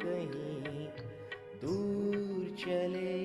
कहीं दूर चले।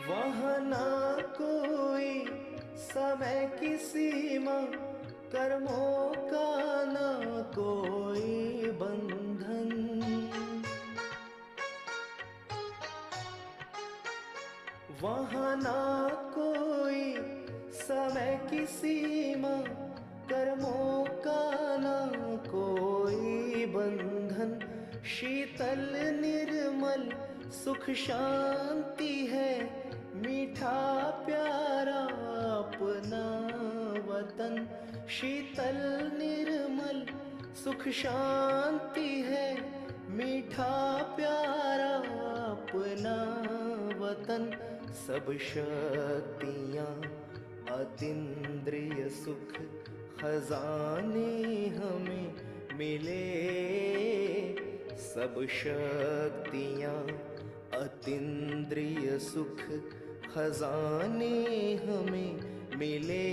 वहाँ ना कोई समय की सीमा, कर्मों का ना कोई बंधन। वहाँ ना कोई समय की सीमा, कर्मों का ना कोई बंधन। शीतल निर्मल सुख शांति है, मीठा प्यारा अपना वतन। शीतल निर्मल सुख शांति है, मीठा प्यारा अपना वतन। सब शक्तियाँ अतीन्द्रिय सुख खजाने हमें मिले। सब शक्तियाँ अतीन्द्रिय सुख खजाने हमें मिले।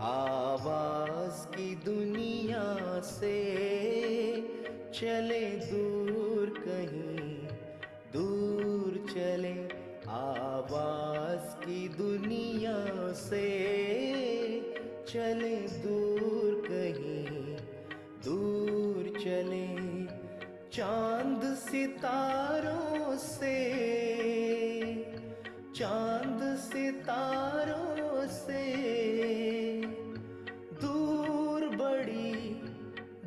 आवाज़ की दुनिया से चले दूर कहीं दूर चले। आवाज़ की दुनिया से चले दूर कहीं दूर चले। चांद सितारों से, चांद सितारों से दूर बड़ी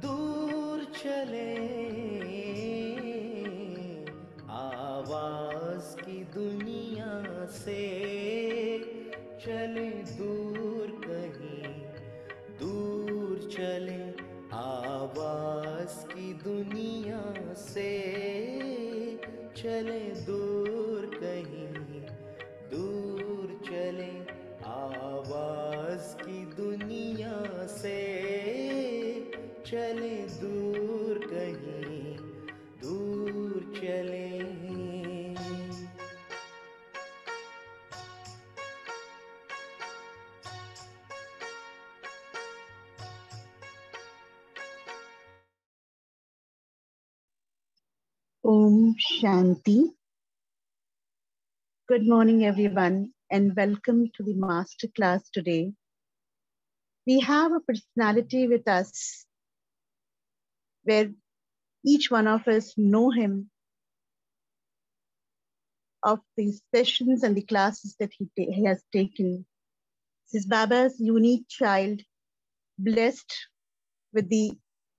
दूर चले। आवाज़ की दुनिया से चले दूर कहीं दूर चले। आवाज़ की दुनिया से चले दूर कहीं दूर चले। आवाज़ की दुनिया से चले दूर कहीं दूर चले। Om Shanti. Good morning, everyone, and welcome to the master class today. We have a personality with us where each one of us know him of the sessions and the classes that he has taken. This is Baba's unique child, blessed with the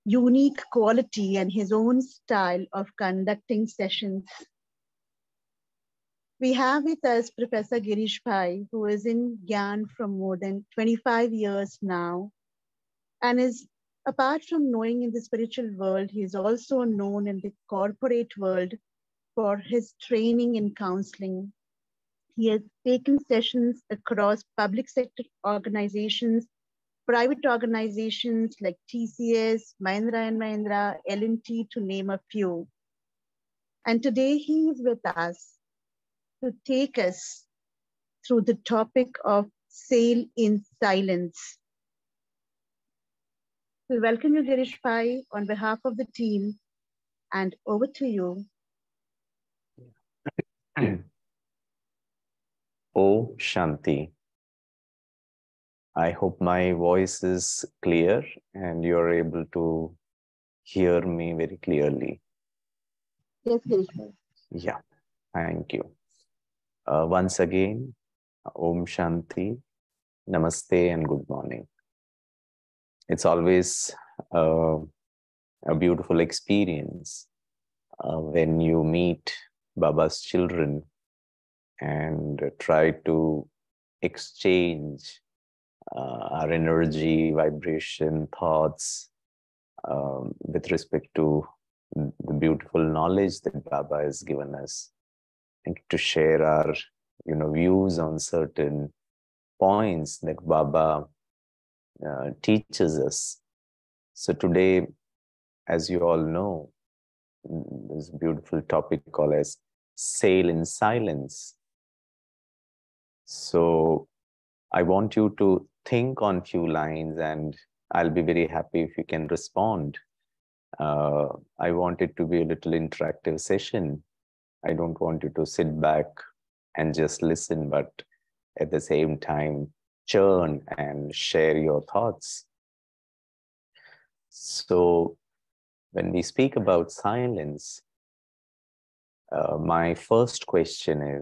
unique quality and his own style of conducting sessions. We have with us Professor Gireesh Bhai, who is in Gyan from more than 25 years now, and is, apart from knowing in the spiritual world, he is also known in the corporate world for his training in counseling. He has taken sessions across public sector organizations, private organizations like TCS, Mahindra & Mahindra, L&T, to name a few. And today he is with us to take us through the topic of sail in silence. We welcome you, Gireesh Bhai, on behalf of the team, and over to you. Oh, Shanti. I hope my voice is clear and you're able to hear me very clearly. Yes, Gireesh Bhai. Yeah, thank you. Once again, Om Shanti, Namaste, and good morning. It's always a beautiful experience when you meet Baba's children and try to exchange our energy, vibration, thoughts with respect to the beautiful knowledge that Baba has given us, and to share our views on certain points that Baba teaches us. So today, as you all know, this beautiful topic called as Sail in Silence. So I want you to think on few lines, and I'll be very happy if you can respond. I want it to be a little interactive session. I don't want you to sit back and just listen, but at the same time, churn and share your thoughts. So when we speak about silence, my first question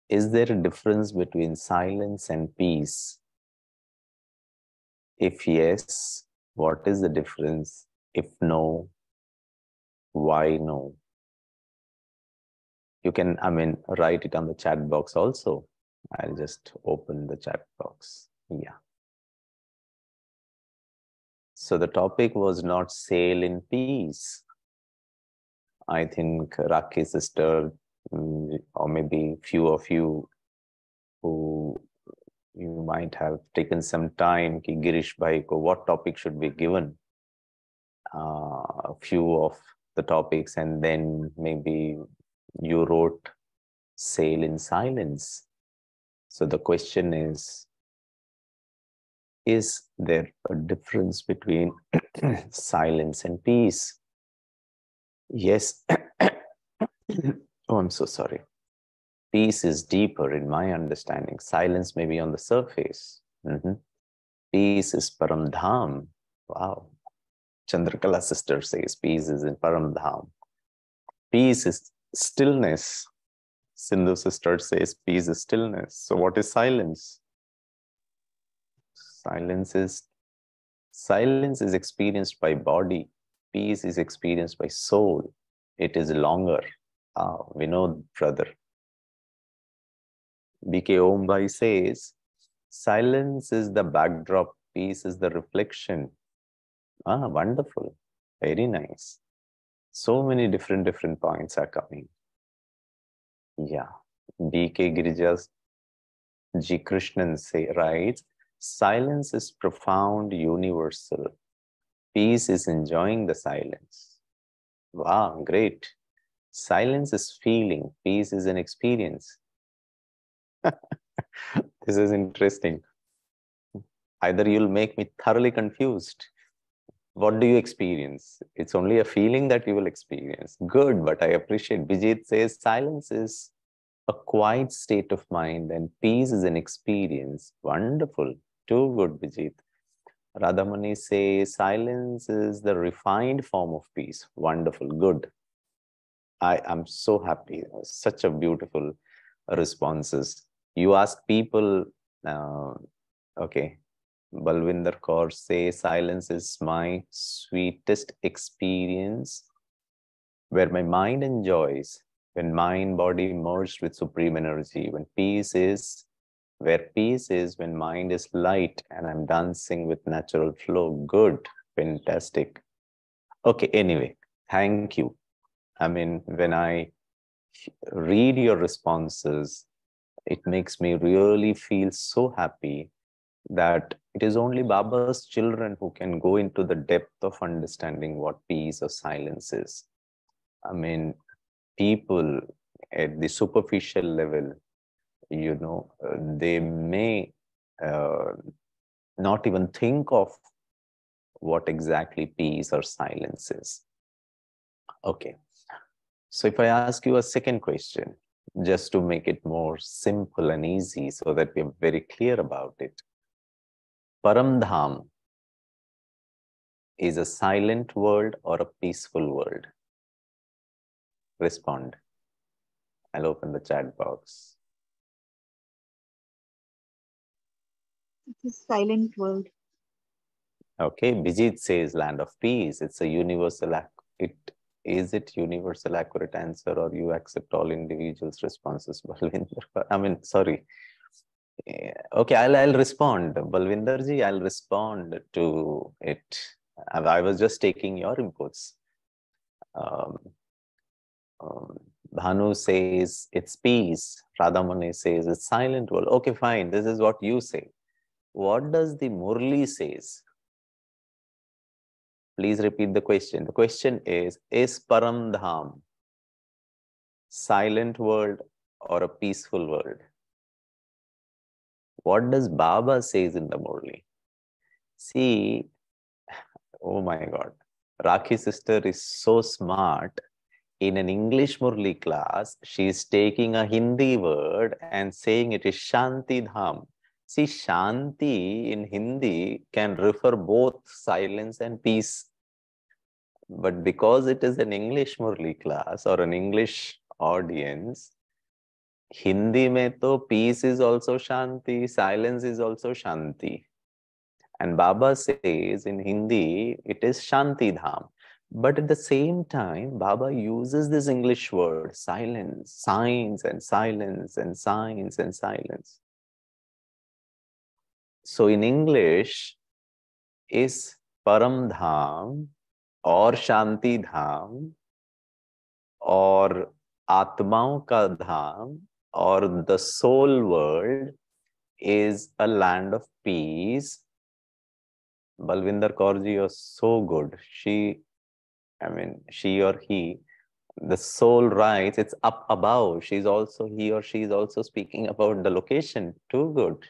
is there a difference between silence and peace? If yes, what is the difference? If no, why no? You can, write it on the chat box also. I'll just open the chat box. Yeah. So the topic was not sail in peace. I think Raki's sister, or maybe few of you who you might have taken some time, ki Gireesh Bhai ko what topic should be given? A few of the topics, and then maybe you wrote sail in silence. So the question is there a difference between silence and peace? Yes. Oh, I'm so sorry. Peace is deeper in my understanding. Silence may be on the surface. Peace is Param Dham. Wow. Chandrakala sister says peace is in Param Dham. Peace is stillness. Sindhu sister says peace is stillness. So what is silence? Silence is experienced by body. Peace is experienced by soul. It is longer. We know, brother. BK Om Bhai says, silence is the backdrop, peace is the reflection. Wonderful. Very nice. So many different points are coming. Yeah. BK Girijas G. Krishnan writes, silence is profound, universal. Peace is enjoying the silence. Wow, great. Silence is feeling. Peace is an experience. This is interesting. Either you'll make me thoroughly confused. What do you experience? It's only a feeling that you will experience. Good, but I appreciate. Vijit says silence is a quiet state of mind and peace is an experience. Wonderful. Too good, Vijit. Radhamani says silence is the refined form of peace. Wonderful. Good. I am so happy. Such a beautiful responses. You ask people, okay. Balwinder Kaur says silence is my sweetest experience, where my mind enjoys, when mind, body merged with supreme energy, when peace is, where peace is, when mind is light and I'm dancing with natural flow. Good, fantastic. Okay, anyway, thank you. When I read your responses, it makes me really feel so happy that it is only Baba's children who can go into the depth of understanding what peace or silence is. People at the superficial level, they may not even think of what exactly peace or silence is. Okay. So if I ask you a second question, just to make it more simple and easy so that we're very clear about it. Param Dham is a silent world or a peaceful world? Respond. I'll open the chat box. It's a silent world. Okay, Bijit says land of peace. It's a universal act. Is it universal accurate answer, or you accept all individuals' responses? Balvinder, I mean, sorry. Okay, I'll respond. Balvinderji, I'll respond to it. I was just taking your inputs. Um, Bhanu says it's peace. Radhamani says it's silent world. Okay, fine. This is what you say. What does the Murli says? Please repeat the question. The question is Param Dham silent world or a peaceful world? What does Baba says in the Murli? See, oh my God, Rakhi sister is so smart. In an English Murli class, she is taking a Hindi word and saying it is Shanti Dham. See, Shanti in Hindi can refer both silence and peace. But because it is an English Murli class or an English audience, Hindi mein to peace is also Shanti, silence is also Shanti. And Baba says in Hindi, it is Shanti Dham. But at the same time, Baba uses this English word, silence, signs and silence and signs and silence. So in English, is Param Dham or Shanti Dham or Atmaon ka Dham or the soul world is a land of peace. Balvinder Kaurji, you're so good. She or he, the soul writes, it's up above. He or she is also speaking about the location. Too good.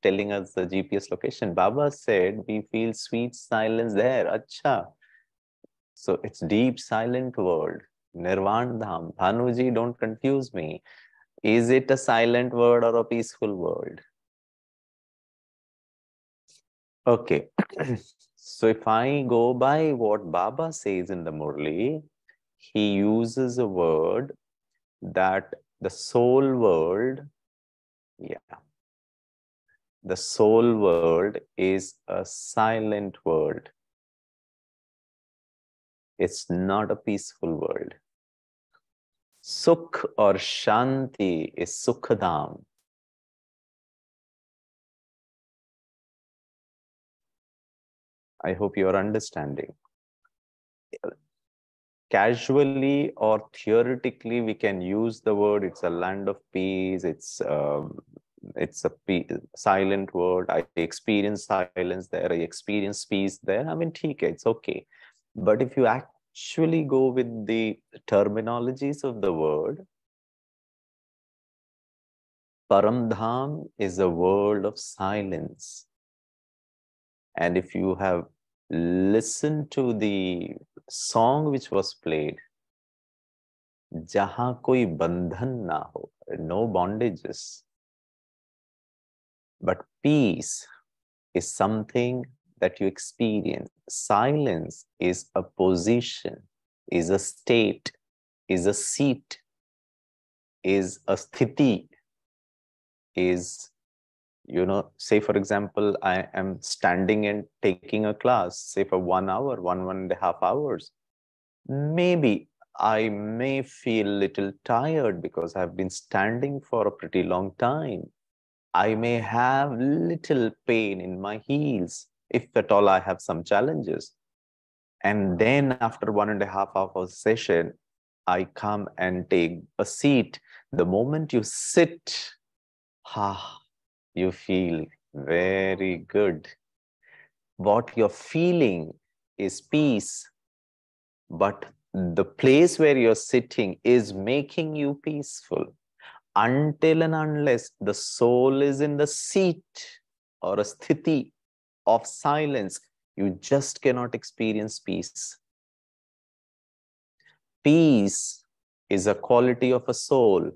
Telling us the GPS location. Baba said, we feel sweet silence there. Acha. So it's deep silent world. Nirvan Dham. Bhanuji, don't confuse me. Is it a silent world or a peaceful world? Okay. So if I go by what Baba says in the Murli, he uses a word that the soul world, the soul world is a silent world. It's not a peaceful world. Sukh or Shanti is Sukhadam. I hope you are understanding. Casually or theoretically, we can use the word, it's a land of peace, it's a silent word. I experience silence there, I experience peace there. I mean, it's okay. But if you actually go with the terminologies of the word, Paramdham is a world of silence. And if you have listened to the song which was played, Jahan koi bandhan na ho, no bondages. But peace is something that you experience. Silence is a position, is a state, is a seat, is a sthiti, is, say for example, I am standing and taking a class, say for 1 hour, 1.5 hours. Maybe I may feel a little tired because I've been standing for a pretty long time. I may have little pain in my heels, if at all I have some challenges. And then after 1.5 hour session, I come and take a seat. The moment you sit, you feel very good. What you're feeling is peace, but the place where you're sitting is making you peaceful. Until and unless the soul is in the seat or a sthiti of silence, you just cannot experience peace. Peace is a quality of a soul.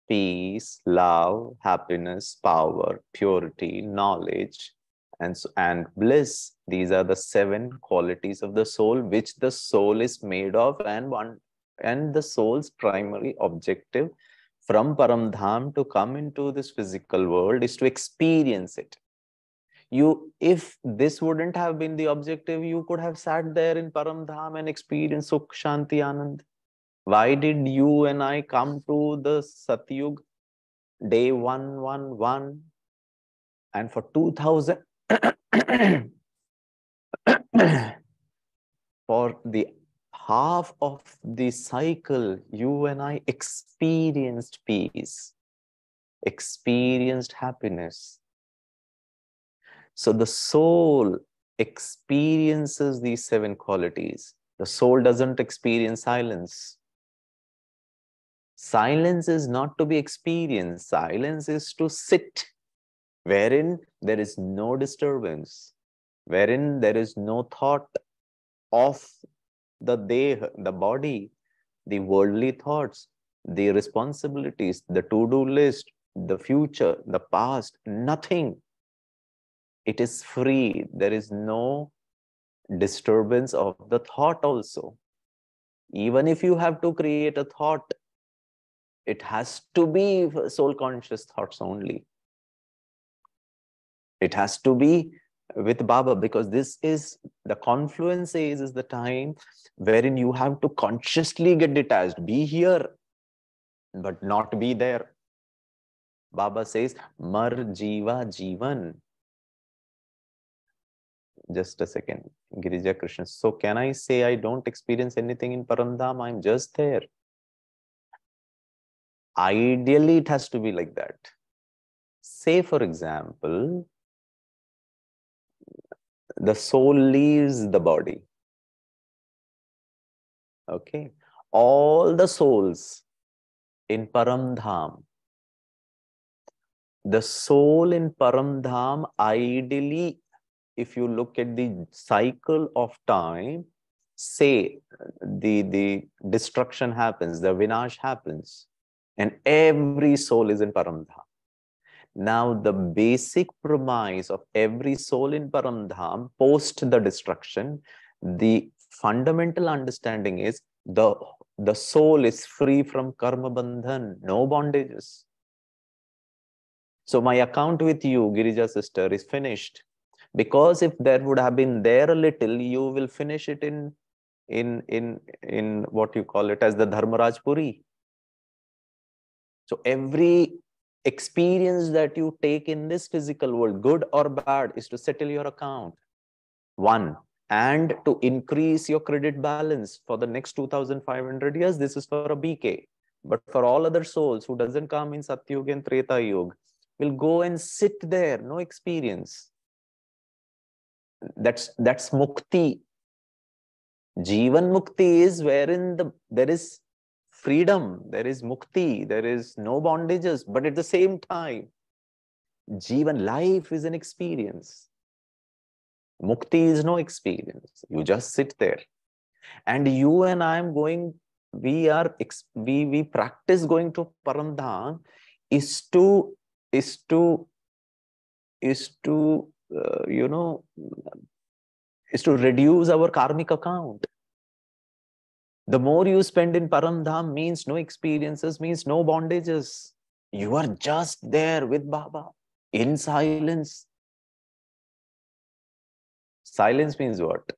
Peace, love, happiness, power, purity, knowledge, and bliss. These are the 7 qualities of the soul, which the soul is made of, and the soul's primary objective from Paramdham to come into this physical world is to experience it. If this wouldn't have been the objective, you could have sat there in Paramdham and experienced Sukh, Shanti, Anand. Why did you and I come to the Satyug day 111 and for 2000 for the half of the cycle, you and I experienced peace, experienced happiness. So the soul experiences these 7 qualities. The soul doesn't experience silence. Silence is not to be experienced. Silence is to sit, wherein there is no disturbance, wherein there is no thought of the deha, the body, the worldly thoughts, the responsibilities, the to-do list, the future, the past, nothing. It is free. There is no disturbance of the thought also. Even if you have to create a thought, it has to be soul conscious thoughts only. It has to be with Baba, because this is the confluence is the time wherein you have to consciously get detached. Be here, but not be there. Baba says, Mar Jiva Jivan. Just a second, Girija Krishna. So can I say I don't experience anything in Paramdham? I'm just there. Ideally, it has to be like that. Say, for example, the soul leaves the body. Okay. All the souls in Paramdham, the soul in Paramdham, ideally, if you look at the cycle of time, say the destruction happens, the vinash happens, and every soul is in Paramdham. Now, the basic premise of every soul in Paramdham, post the destruction, the fundamental understanding is the soul is free from karma bandhan, no bondages. So my account with you, Girija sister, is finished. Because if there would have been there a little, you will finish it in what you call it as the Dharmaraj Puri. So every experience that you take in this physical world, good or bad, is to settle your account. 1. And to increase your credit balance for the next 2,500 years. This is for a BK. But for all other souls who doesn't come in Satyug and Treta Yuga, will go and sit there, no experience. That's mukti. Jivan mukti is wherein there is freedom, there is mukti, there is no bondages, but at the same time, Jivan life is an experience. Mukti is no experience. You just sit there. And you and I am going, we practice going to Paramdham is to reduce our karmic account. The more you spend in Paramdham means no experiences, means no bondages. You are just there with Baba in silence. Silence means what?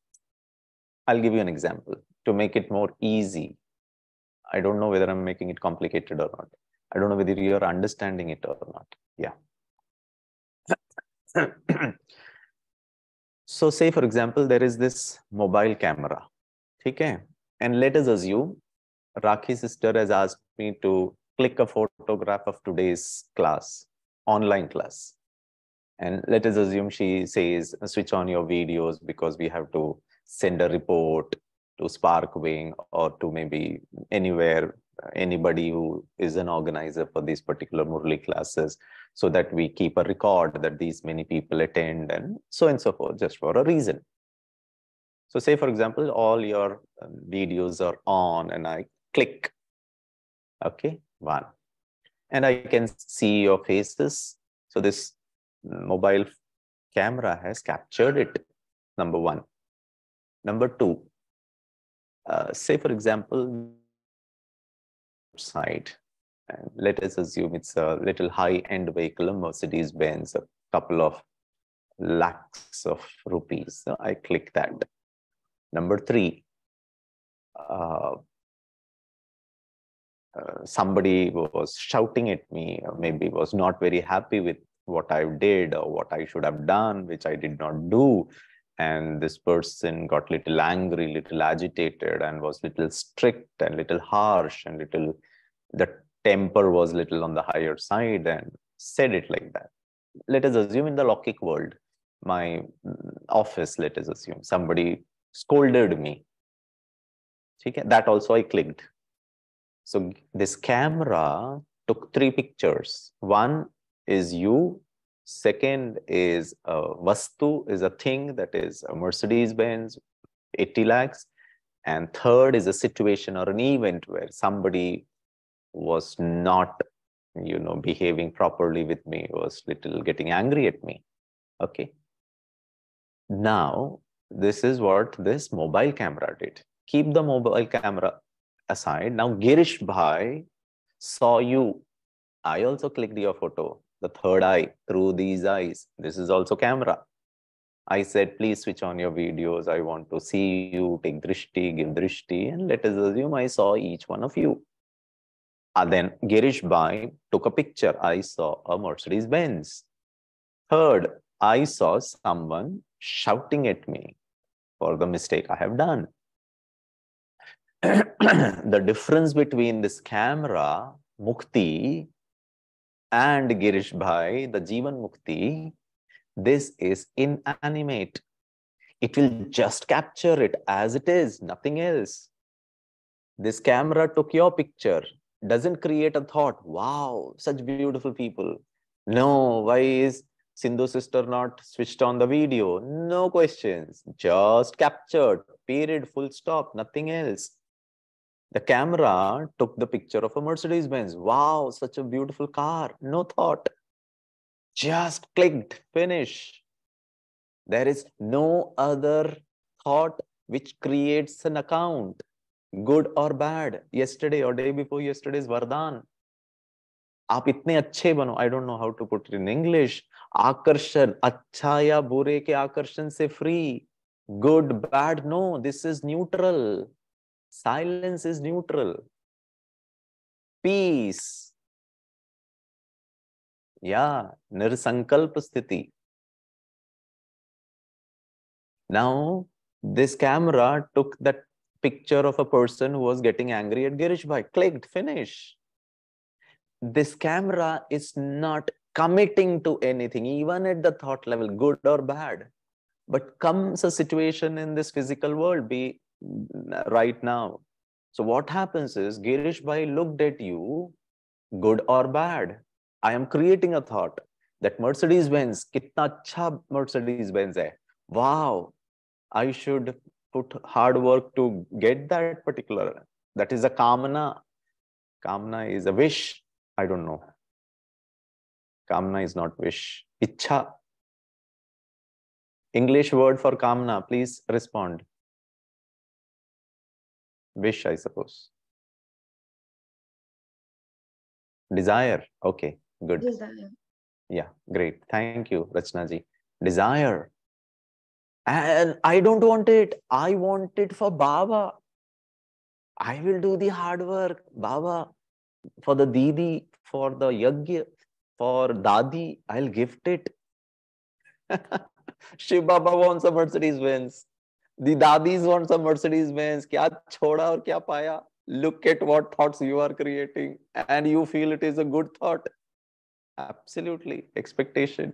I'll give you an example to make it more easy. I don't know whether I'm making it complicated or not. I don't know whether you're understanding it or not. Yeah. So say, for example, there is this mobile camera. Okay? And let us assume Rakhi sister has asked me to click a photograph of today's class, online class. And let us assume she says, switch on your videos because we have to send a report to Sparkwing or to maybe anywhere, anybody who is an organizer for these particular Murli classes, so that we keep a record that these many people attend and so forth, just for a reason. So say, for example, all your videos are on and I click, okay, 1. And I can see your faces. So this mobile camera has captured it, number 1. Number 2, say, for example, side, and let us assume it's a little high-end vehicle, a Mercedes-Benz, a couple of lakhs of rupees. So I click that. Number 3, somebody was shouting at me, or maybe was not very happy with what I did or what I should have done, which I did not do. And this person got little angry, little agitated, and was little strict and little harsh, and the temper was little on the higher side, and said it like that. Let us assume in the Lokik world, my office, let us assume somebody scolded me. Okay? That also I clicked. So this camera took 3 pictures. One is you. Second is a vastu, is a thing, that is a Mercedes-Benz, 80 lakhs. And third is a situation or an event where somebody was not, behaving properly with me, was little getting angry at me. Okay. Now, this is what this mobile camera did. Keep the mobile camera aside. Now, Gireesh Bhai saw you. I also clicked your photo, the third eye, through these eyes. This is also camera. I said, please switch on your videos. I want to see you, take drishti, give drishti. And let us assume I saw each one of you. And then Gireesh Bhai took a picture. I saw a Mercedes-Benz. Third, I saw someone shouting at me for the mistake I have done. The difference between this camera, Mukti, and Gireesh Bhai, the Jivan Mukti, this is inanimate. It will just capture it as it is, nothing else. This camera took your picture, doesn't create a thought, wow, such beautiful people. No, why is Sindhu sister not switched on the video? No questions, just captured, period, full stop, nothing else. The camera took the picture of a Mercedes-Benz. Wow, such a beautiful car. No thought. Just clicked, finish. There is no other thought which creates an account, good or bad. Yesterday or day before yesterday's Vardhan. आप इतने अच्छे बनो. I don't know how to put it in English. आकर्षण, अच्छा या बुरे के आकर्षण से free. Good, bad, no. This is neutral. Silence is neutral. Peace. Yeah, nirsankalp sthiti. Now, this camera took that picture of a person who was getting angry at Gireesh Bhai. Clicked, finish. This camera is not committing to anything, even at the thought level, good or bad. But comes a situation in this physical world, be right now. So what happens is, Gireesh Bhai looked at you, good or bad. I am creating a thought that Mercedes-Benz, kitna acha Mercedes-Benz hai. Wow, I should put hard work to get that particular. That is a kamana. Kamana is a wish. I don't know. Kamana is not wish. Ichha. English word for kamana, please respond. Wish, I suppose. Desire. Okay, good. Desire. Yeah, great. Thank you, Rachna ji. Desire. And I don't want it. I want it for Baba. I will do the hard work, Baba. For the Didi, for the Yagya, for Dadi, I'll gift it. Shiv Baba wants a Mercedes-Benz. The Dadis want a Mercedes-Benz. Kya choda aur kya paya? Look at what thoughts you are creating, and you feel it is a good thought. Absolutely. Expectation.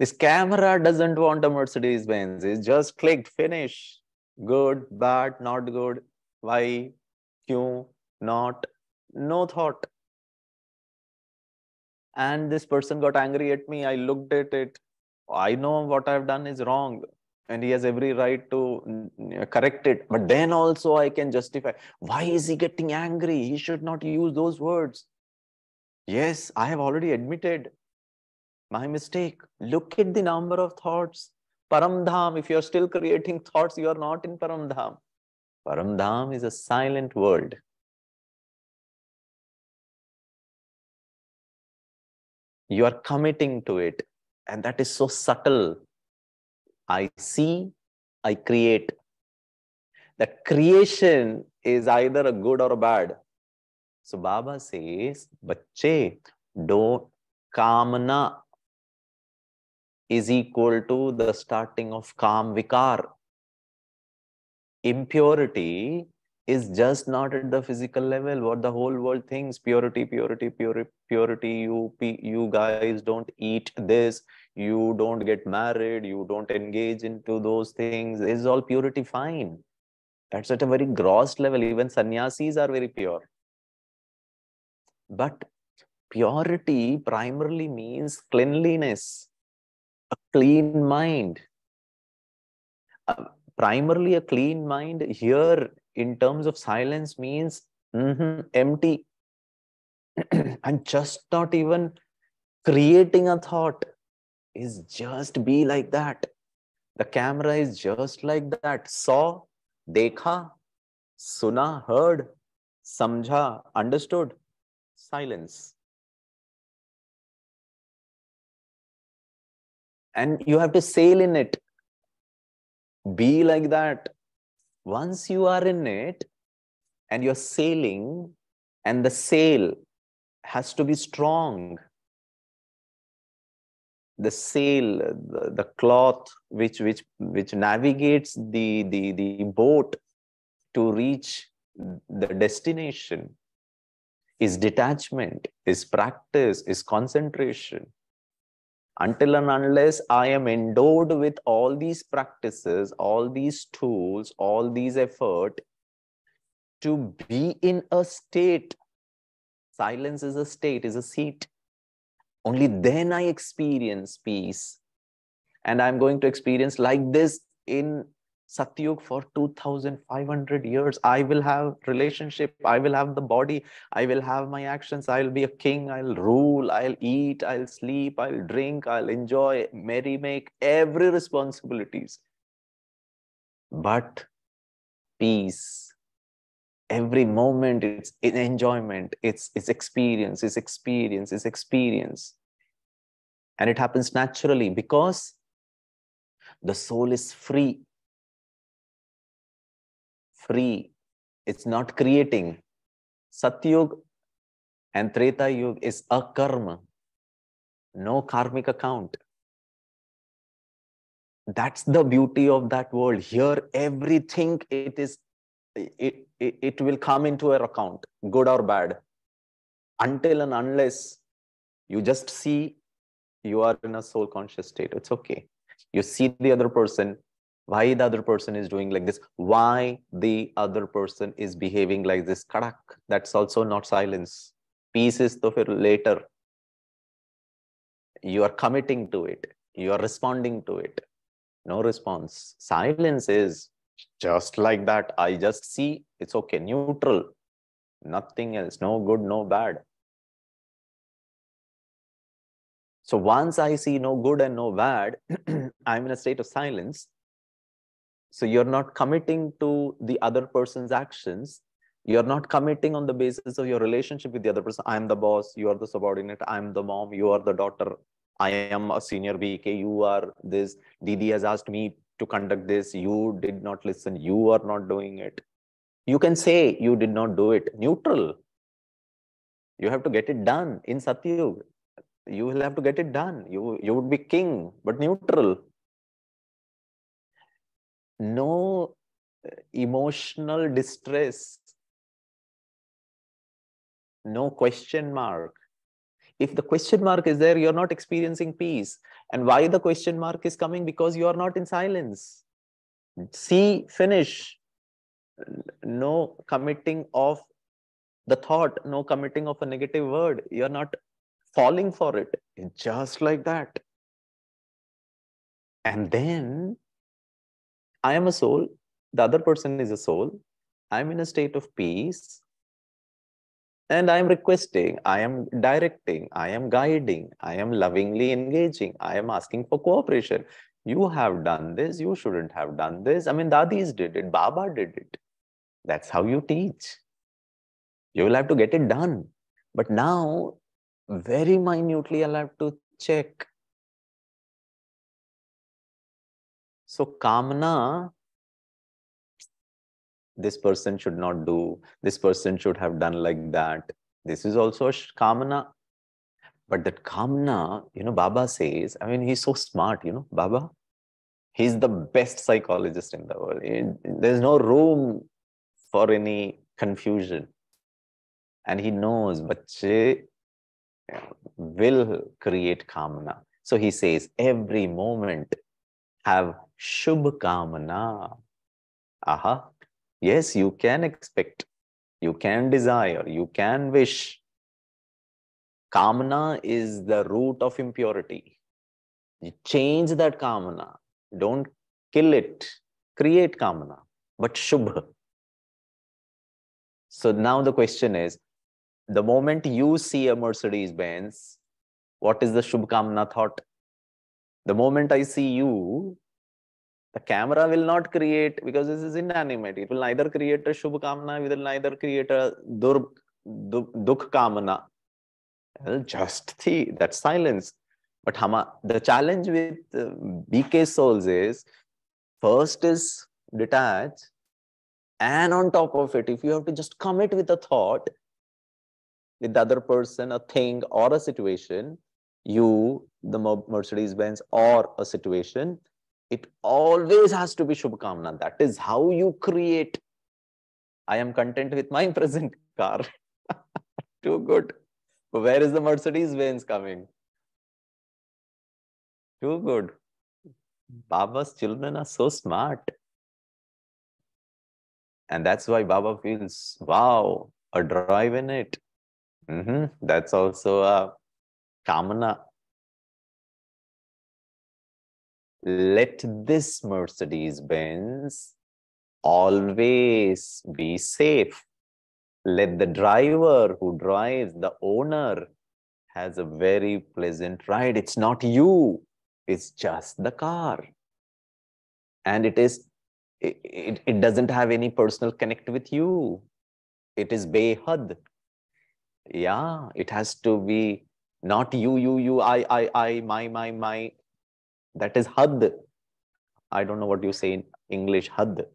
This camera doesn't want a Mercedes-Benz. It's just clicked, finish. Good, bad, not good. Why? Kyun? Not. No thought. And this person got angry at me. I looked at it. I know what I've done is wrong. And he has every right to correct it. But then also I can justify. Why is he getting angry? He should not use those words. Yes, I have already admitted my mistake. Look at the number of thoughts. Paramdham, if you're still creating thoughts, you are not in Paramdham. Paramdham is a silent world. You are committing to it And that is so subtle. I see, I create. That creation is either a good or a bad. So Baba says, Bacche, don't, kamna is equal to the starting of kam vikar. Impurity is just not at the physical level, what the whole world thinks. Purity, purity, purity. You guys don't eat this. You don't get married. You don't engage into those things. Is all purity fine? That's at a very gross level. Even sannyasis are very pure. But purity primarily means cleanliness, a clean mind. Primarily a clean mind here in terms of silence means empty. And just not even creating a thought, is just be like that. The camera is just like that. Saw, dekha, suna, heard, samjha, understood, silence. And you have to sail in it. Be like that. Once you are in it and you're sailing, and the sail has to be strong. The sail, the cloth which navigates the boat to reach the destination is detachment, is practice, is concentration. Until and unless I am endowed with all these practices, all these tools, all these effort to be in a state, silence is a state, is a seat. Only then I experience peace. And I'm going to experience like this in Satyug for 2,500 years. I will have relationship. I will have the body. I will have my actions. I'll be a king. I'll rule. I'll eat. I'll sleep. I'll drink. I'll enjoy, merry make, every responsibilities. But peace, every moment, it's enjoyment. It's experience. It's experience. It's experience. And it happens naturally because the soul is free. Free. It's not creating. Satyug and Treta Yuga is akarma. No karmic account. That's the beauty of that world. Here, everything it will come into our account, good or bad. Until and unless you just see you are in a soul conscious state, it's okay. You see the other person, why the other person is doing like this, why the other person is behaving like this. Kadak, that's also not silence. Peace is to later. You are committing to it. You are responding to it. No response. Silence is just like that. I just see, it's okay, neutral. Nothing else, no good, no bad. So once I see no good and no bad, I'm in a state of silence. So you're not committing to the other person's actions. You're not committing on the basis of your relationship with the other person. I'm the boss, you are the subordinate, I'm the mom, you are the daughter, I am a senior BK, you are this, Didi has asked me to conduct this, you did not listen, you are not doing it. You can say you did not do it. Neutral. You have to get it done in Satyug. You will have to get it done. You would be king, but neutral. No emotional distress. No question mark. If the question mark is there, you're not experiencing peace. And why the question mark is coming? Because you are not in silence. See, finish. No committing of the thought, no committing of a negative word. You're not falling for it. It's just like that. And then I am a soul. The other person is a soul. I'm in a state of peace. And I am requesting, I am directing, I am guiding, I am lovingly engaging, I am asking for cooperation. You have done this, you shouldn't have done this. I mean, Dadis did it, Baba did it. That's how you teach. You will have to get it done. But now, very minutely, I'll have to check. So kamna, this person should not do, this person should have done like that. This is also a kamna. But that kamna, Baba says, I mean, he's so smart, Baba. He's the best psychologist in the world. There's no room for any confusion. And he knows, bache will create kamna. So he says, every moment have shubh kamna. Aha. Yes, you can expect, you can desire, you can wish. Kamna is the root of impurity. You change that kamna. Don't kill it. Create kamna, but shubh. So now the question is, the moment you see a Mercedes Benz, what is the shubh kamna thought? The moment I see you, the camera will not create, because this is inanimate. It will neither create a shubh kamna, it will neither create a dukh kamna. Well, just see, that's silence. But the challenge with BK souls is, first is detach, and on top of it, if you have to just commit with a thought, with the other person, a thing, or a situation, you, the Mercedes Benz, or a situation, it always has to be Shubh Kamna. That is how you create. I am content with my present car. Too good. Where is the Mercedes Benz coming? Too good. Baba's children are so smart. And that's why Baba feels, wow, a drive in it. That's also a kamana. Let this Mercedes Benz always be safe. Let the driver who drives, the owner, has a very pleasant ride. It's not you, it's just the car. And it doesn't have any personal connect with you. It is behad. Yeah, it has to be not you, I, my. That is had. I don't know what you say in English, had.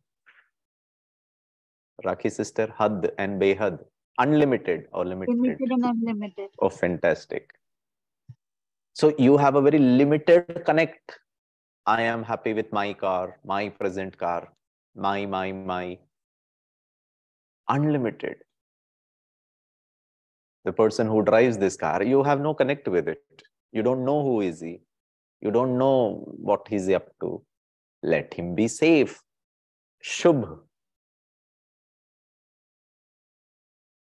Rakhi sister, had and behad. Unlimited or limited. Limited and unlimited. Oh, fantastic. So you have a very limited connect. I am happy with my car, my present car, my. Unlimited. The person who drives this car, you have no connect with it. You don't know who is he. You don't know what he's up to. Let him be safe. Shubh.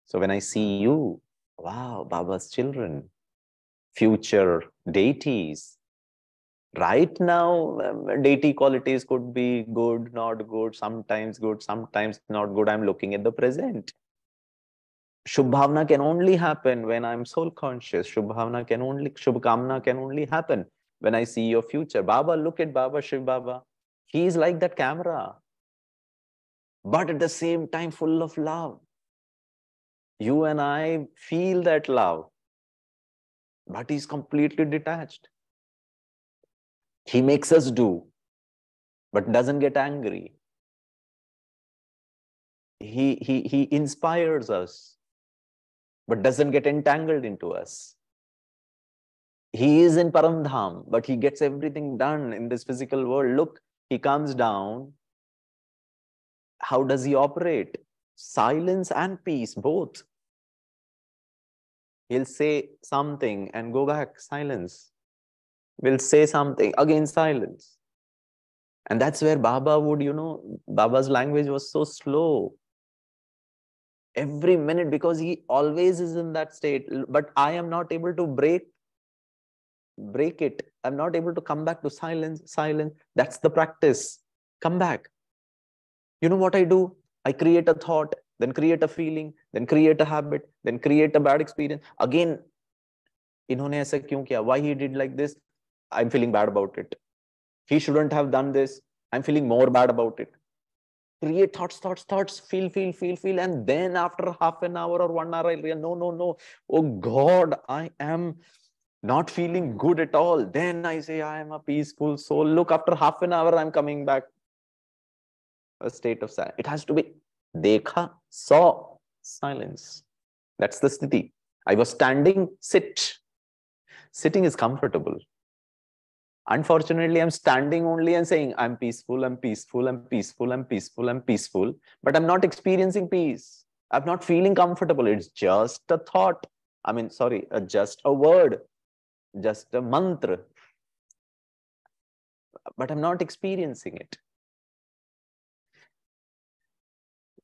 So when I see you, wow, Baba's children, future deities. Right now, deity qualities could be good, not good, sometimes not good. I'm looking at the present. Shubh Bhavna can only happen when I'm soul conscious. Shubh Kamna can only happen when I see your future. Baba, look at Baba, Shiv Baba. He is like that camera, but at the same time full of love. You and I feel that love, but he's completely detached. He makes us do, but doesn't get angry. He inspires us, but doesn't get entangled into us. He is in Paramdham, but he gets everything done in this physical world. Look, he comes down. How does he operate? Silence and peace, both. He'll say something and go back, silence. Will say something, again silence. And that's where Baba would, Baba's language was so slow. Every minute, because he always is in that state. But I am not able to break it. I'm not able to come back to silence. That's the practice. Come back. You know what I do? I create a thought, then create a feeling, then create a habit, then create a bad experience. Again, इन्होंने ऐसा क्यों किया? Why he did like this? I'm feeling bad about it. He shouldn't have done this. I'm feeling more bad about it. Create thoughts, feel. And then after half an hour or 1 hour, I realize, no. Oh God, I am not feeling good at all. Then I say, I am a peaceful soul. Look, after half an hour, I'm coming back. A state of silence. It has to be dekha, saw, silence. That's the sthiti. I was standing, sit. Sitting is comfortable. Unfortunately, I'm standing only and saying, I'm peaceful, I'm peaceful, I'm peaceful, I'm peaceful, I'm peaceful. But I'm not experiencing peace. I'm not feeling comfortable. It's just a thought. I mean, sorry, just a word, just a mantra. But I'm not experiencing it.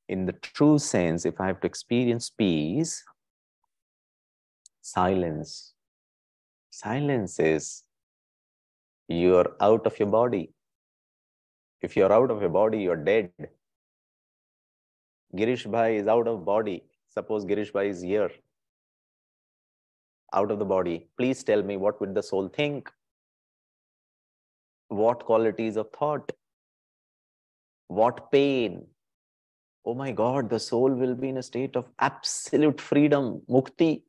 In the true sense, if I have to experience peace, silence is you're out of your body. If you're out of your body, you're dead. Gireesh Bhai is out of body. Suppose Gireesh Bhai is here, out of the body. Please tell me, what would the soul think? What qualities of thought? What pain? Oh my God, the soul will be in a state of absolute freedom, mukti.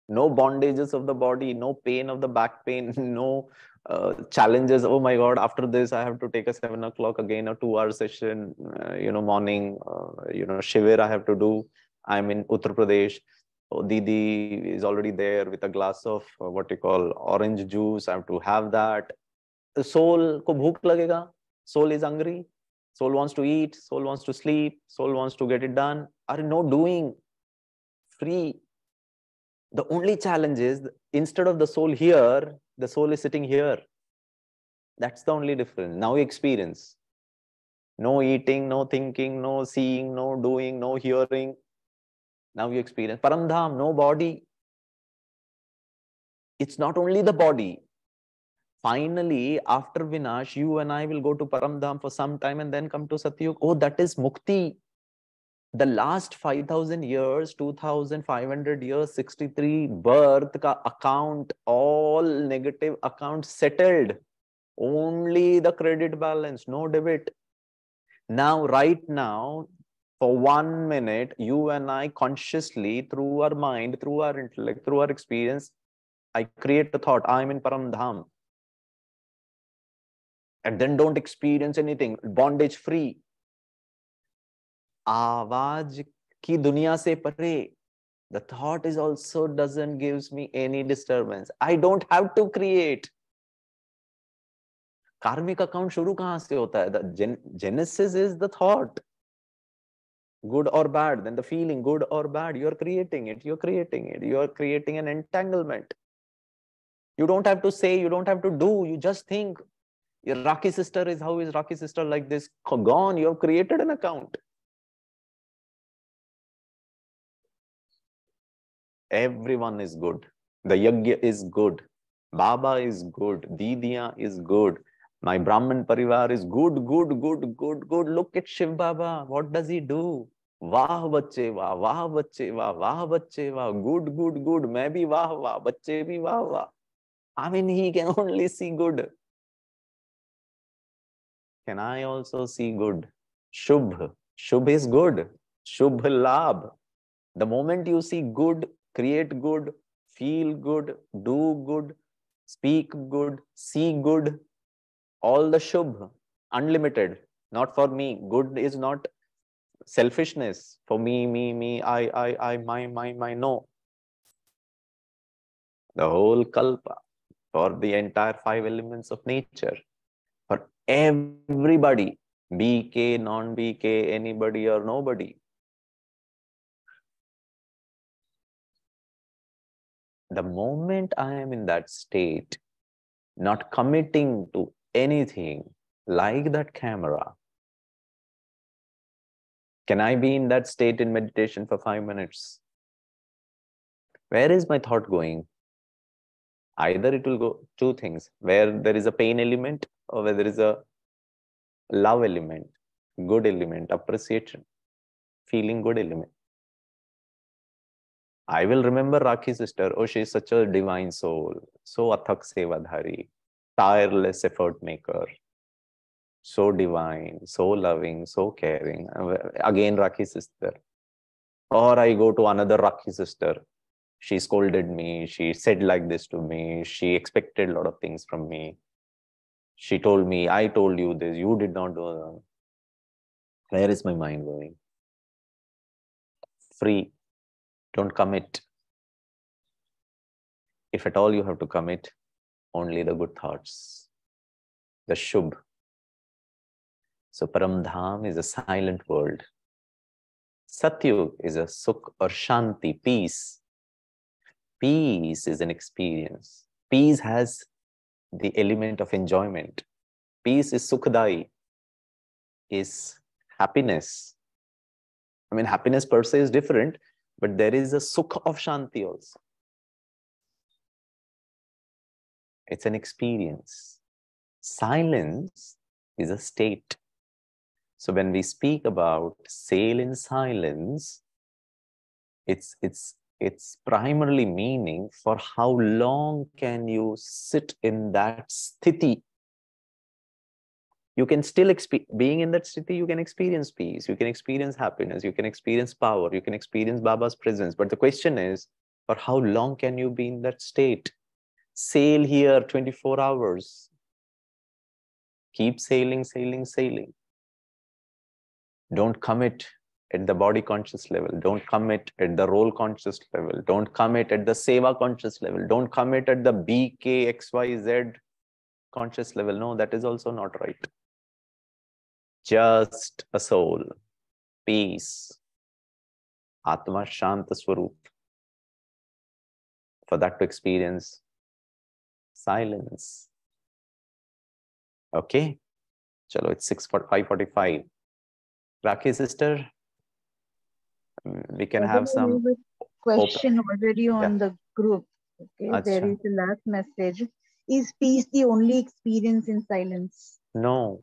No bondages of the body, no pain of the back pain, no challenges. Oh my God, after this, I have to take a 7 o'clock again, a 2-hour session, morning, Shivir I have to do. I'm in Uttar Pradesh. Oh, Didi is already there with a glass of what you call orange juice. I have to have that. The soul ko bhook lagega. Soul is hungry. Soul wants to eat. Soul wants to sleep. Soul wants to get it done. Are no doing. Free. The only challenge is, instead of the soul here, the soul is sitting here. That's the only difference. Now you experience. No eating, no thinking, no seeing, no doing, no hearing. Now you experience. Paramdham, no body. It's not only the body. Finally, after Vinash, you and I will go to Paramdham for some time and then come to Satyug. Oh, that is Mukti. The last 5,000 years, 2,500 years, 63 birth ka account, all negative accounts settled. Only the credit balance, no debit. Now, right now, for 1 minute, you and I consciously, through our mind, through our intellect, through our experience, I create a thought, I'm in Paramdham. And then don't experience anything, bondage free. आवाज की दुनिया से परे. The thought is also doesn't gives me any disturbance. I don't have to create. Karmic account शुरू कहाँ से होता है? The genesis is the thought. Good or bad, then the feeling, good or bad, you're creating it, you're creating it, you're creating an entanglement. You don't have to say, you don't have to do, you just think. Your Rocky sister is, how is Rocky sister like this? Gone, you have created an account. Everyone is good. The yajna is good. Baba is good. Didiya is good. My Brahman Parivar is good, good, good, good, good. Look at Shiv Baba. What does he do? Vah bacche vah, vah bacche vah, vah bacche vah. Good, good, good. Main bhi vah vah, bacche bhi vah vah. I mean, he can only see good. Can I also see good? Shubh. Shubh is good. Shubh labh. The moment you see good, create good, feel good, do good, speak good, see good, all the shubh, unlimited. Not for me. Good is not selfishness. For me, I, my, no. The whole kalpa, for the entire 5 elements of nature, for everybody, BK, non-BK, anybody or nobody. The moment I am in that state, not committing to anything, like that camera, can I be in that state in meditation for 5 minutes? Where is my thought going? Either it will go 2 things, where there is a pain element or where there is a love element, good element, appreciation, feeling good element. I will remember Rakhi sister. Oh, she is such a divine soul, so athak sevadhari, tireless effort maker, so divine, so loving, so caring. Again, Rakhi sister. Or I go to another Rakhi sister. She scolded me. She said like this to me. She expected a lot of things from me. She told me, I told you this, you did not do that. Where is my mind going? Free. Don't commit. If at all you have to commit, only the good thoughts, the Shubh. So Paramdham is a silent world. Satyug is a Sukh or Shanti, peace. Peace is an experience. Peace has the element of enjoyment. Peace is Sukhdai, is happiness. I mean, happiness per se is different, but there is a Sukh of Shanti also. It's an experience. Silence is a state. So when we speak about sail in silence, it's primarily meaning for how long can you sit in that sthiti. You can still being in that sthiti, you can experience peace, you can experience happiness, you can experience power, you can experience Baba's presence. But the question is, for how long can you be in that state? Sail here 24 hours. Keep sailing, sailing, sailing. Don't commit at the body conscious level. Don't commit at the role conscious level. Don't commit at the seva conscious level. Don't commit at the BKXYZ conscious level. No, that is also not right. Just a soul, peace, Atma Shanta Swarup. For that to experience silence. Okay? Chalo, it's 5:45. Rakhi sister, we can have some question already on the group. Okay, Achha. There is the last message. Is peace the only experience in silence? No.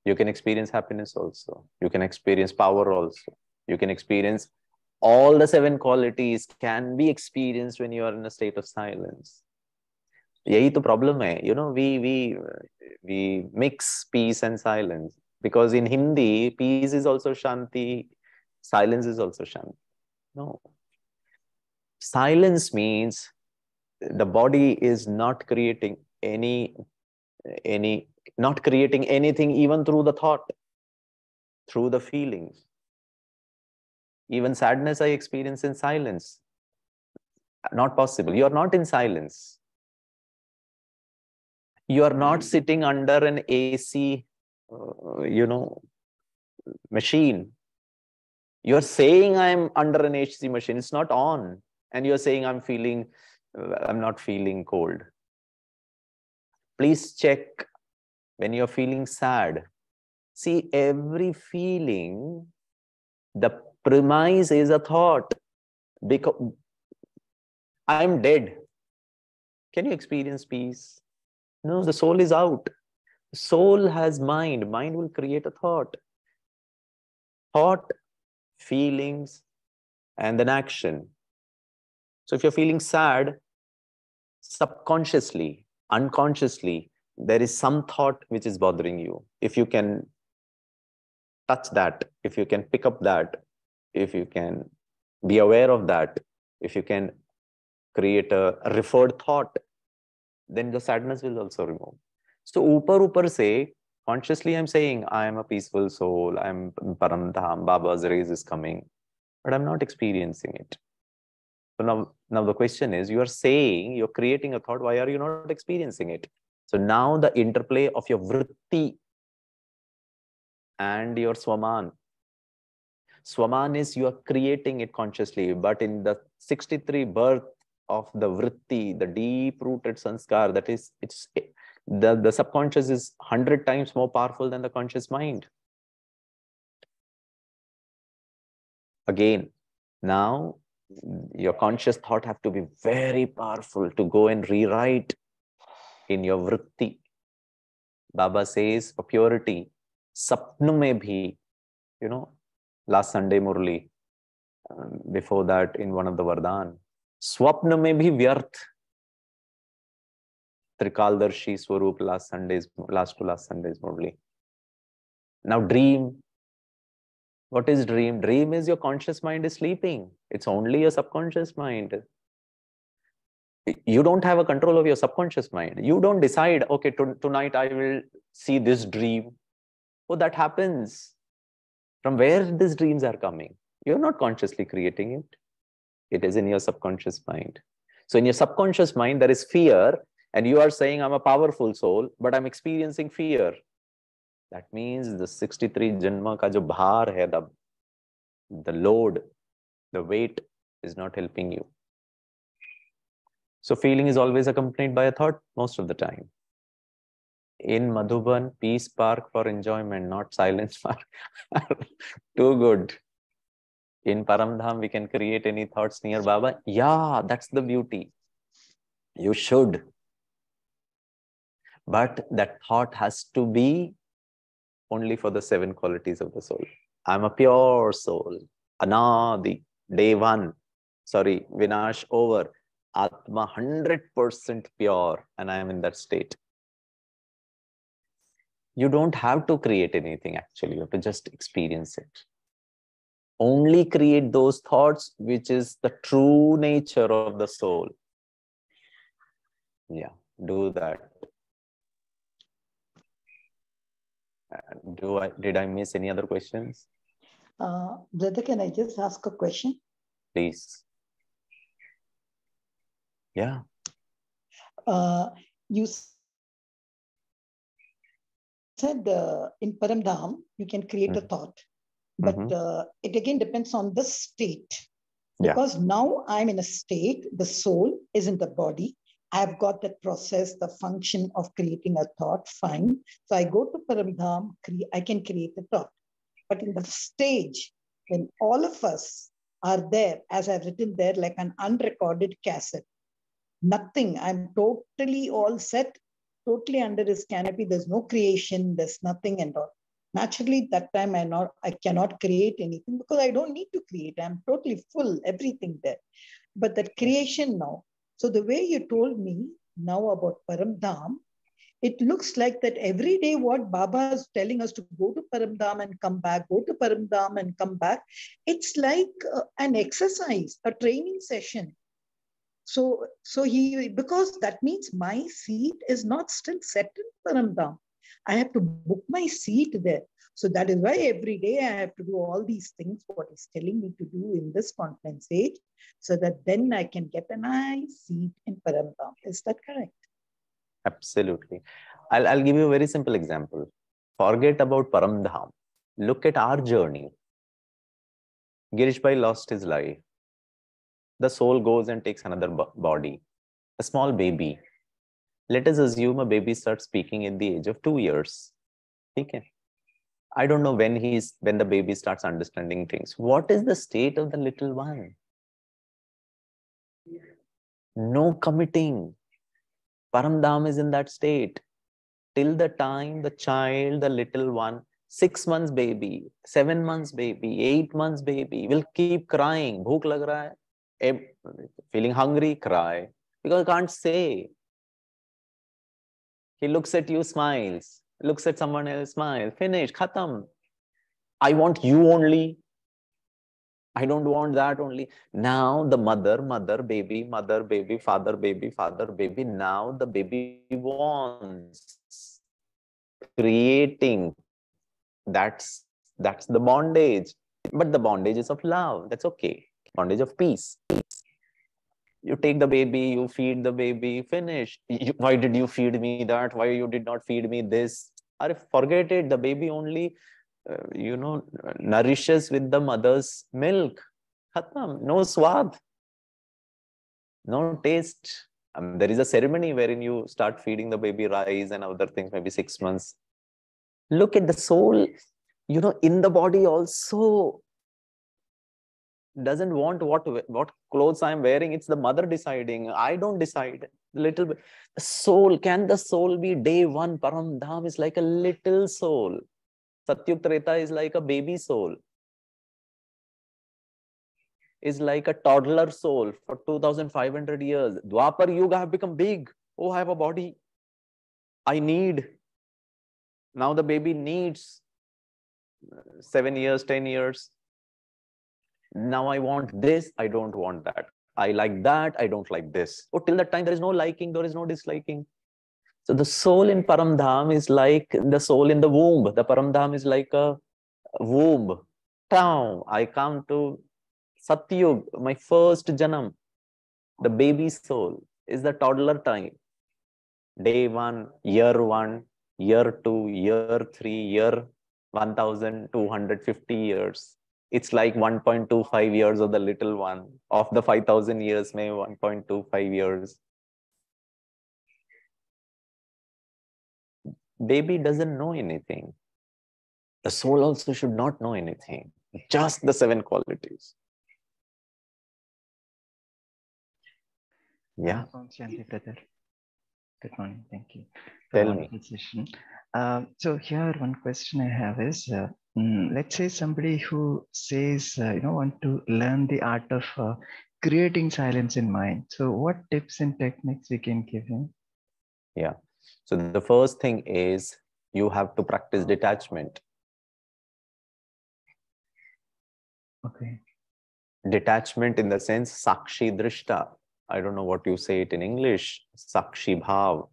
You can experience happiness also. You can experience power also. You can experience all the 7 qualities can be experienced when you are in a state of silence. Yahi to problem hai. You know, we mix peace and silence. Because in Hindi, peace is also Shanti, silence is also Shanti. No. Silence means the body is not creating not creating anything even through the thought, through the feelings. Even sadness I experience in silence. Not possible. You are not in silence. You are not sitting under an AC, machine. You're saying I'm under an AC machine. It's not on. And you're saying I'm not feeling cold. Please check when you're feeling sad. See, every feeling, the premise is a thought. Because I'm dead. Can you experience peace? No, the soul is out. Soul has mind. Mind will create a thought. Thought, feelings, and then action. So if you're feeling sad, subconsciously, unconsciously, there is some thought which is bothering you. If you can touch that, if you can pick up that, if you can be aware of that, if you can create a referred thought, then the sadness will also remove. So upar se, consciously I'm saying, I am a peaceful soul, I'm Paramdham, Baba's rays is coming, but I'm not experiencing it. So now the question is, you are saying, you're creating a thought, why are you not experiencing it? So now the interplay of your vritti and your swaman. Swaman is you are creating it consciously, but in the 63 birth of the vritti, the deep-rooted sanskar, that is, the subconscious is 100 times more powerful than the conscious mind. Again, now your conscious thought have to be very powerful to go and rewrite in your vritti. Baba says for purity, sapnu mein bhi, last Sunday Murli, before that in one of the Vardhan, swapna mein bhi vyarth. Trikaldarshi Swarup last to last Sundays Murli. Now dream, What is dream? Dream is your conscious mind is sleeping. It's only your subconscious mind. You don't have a control of your subconscious mind. You don't decide, okay, tonight I will see this dream. Oh, that happens. From where these dreams are coming? You're not consciously creating it. It is in your subconscious mind. So in your subconscious mind, there is fear, and you are saying, I'm a powerful soul, but I'm experiencing fear. That means the 63 janma ka jo bhar hai, the load, the weight is not helping you. So feeling is always accompanied by a thought most of the time. In Madhuban, peace park for enjoyment, not silence park. Too good. In Paramdham, we can create any thoughts near Baba. Yeah, that's the beauty. You should. But that thought has to be only for the 7 qualities of the soul. I'm a pure soul. Anadi, day 1. Sorry, Vinash over. Atma 100% pure, and I am in that state. You don't have to create anything actually, you have to just experience it. Only create those thoughts which is the true nature of the soul. Yeah, do that. Did I miss any other questions? Brother, can I just ask a question? Please. Yeah. You said in Paramdham, you can create a thought, but it again depends on the state. Because now I'm in a state, the soul is in the body. I've got that process, the function of creating a thought, fine. So I go to Paramdham, I can create a thought. But in the stage, when all of us are there, as I've written there, like an unrecorded cassette, nothing, I'm totally all set, totally under his canopy. There's no creation, there's nothing and all. Naturally, that time I cannot create anything because I don't need to create. I'm totally full, everything there. But that creation now, so the way you told me now about Paramdham, it looks like that every day what Baba is telling us to go to Paramdham and come back, go to Paramdham and come back. It's like an exercise, a training session. So because that means my seat is not still set in Paramdham. I have to book my seat there. So that is why every day I have to do all these things, what he's telling me to do in this conference age, so that then I can get a nice seat in Paramdham. Is that correct? Absolutely. I'll give you a very simple example. Forget about Paramdham. Look at our journey. Gireesh Bhai lost his life. The soul goes and takes another body. A small baby. Let us assume a baby starts speaking at the age of 2 years. Okay. I don't know when the baby starts understanding things. What is the state of the little one? No committing. Paramdham is in that state. Till the time the child, the little one, 6 months baby, 7 months baby, 8 months baby will keep crying. Bhook lag raha hai. Feeling hungry, cry. Because he can't say. He looks at you, smiles. Looks at someone else, smiles. Finish, khatam. I want you only. I don't want that only. Now the mother, baby, father, baby. Now the baby wants. Creating. That's the bondage. But the bondage is of love. That's okay. Bondage of peace. You take the baby, you feed the baby, finish. Why did you feed me that? Why you did not feed me this? Or forget it. The baby only, nourishes with the mother's milk. Khatam. No swad. No taste. There is a ceremony wherein you start feeding the baby rice and other things, maybe 6 months. Look at the soul, in the body also. Doesn't want what clothes I'm wearing. It's the mother deciding. I don't decide. Little bit. Soul, can the soul be day 1? Paramdham is like a little soul. Satyug Treta is like a baby soul. Is like a toddler soul for 2,500 years. Dwapar Yuga have become big. Oh, I have a body. I need. Now the baby needs. 7 years, 10 years. Now I want this, I don't want that. I like that, I don't like this. Oh, till that time, there is no liking, there is no disliking. So the soul in Paramdham is like the soul in the womb. The Paramdham is like a womb. Now I come to Satyug, my first Janam. The baby soul is the toddler time. Day 1, year 2, year 3, year 1250 years. It's like 1.25 years of the little one. Of the 5,000 years, maybe 1.25 years. Baby doesn't know anything. The soul also should not know anything. Just the 7 qualities. Yeah. Shanti, brother. Good morning. Thank you. Tell me. Session. So here one question I have is, let's say somebody who says, want to learn the art of creating silence in mind. So what tips and techniques we can give him? Yeah. So the first thing is you have to practice detachment. Okay. Detachment in the sense Sakshi Drishta. I don't know what you say it in English. Sakshi Bhav.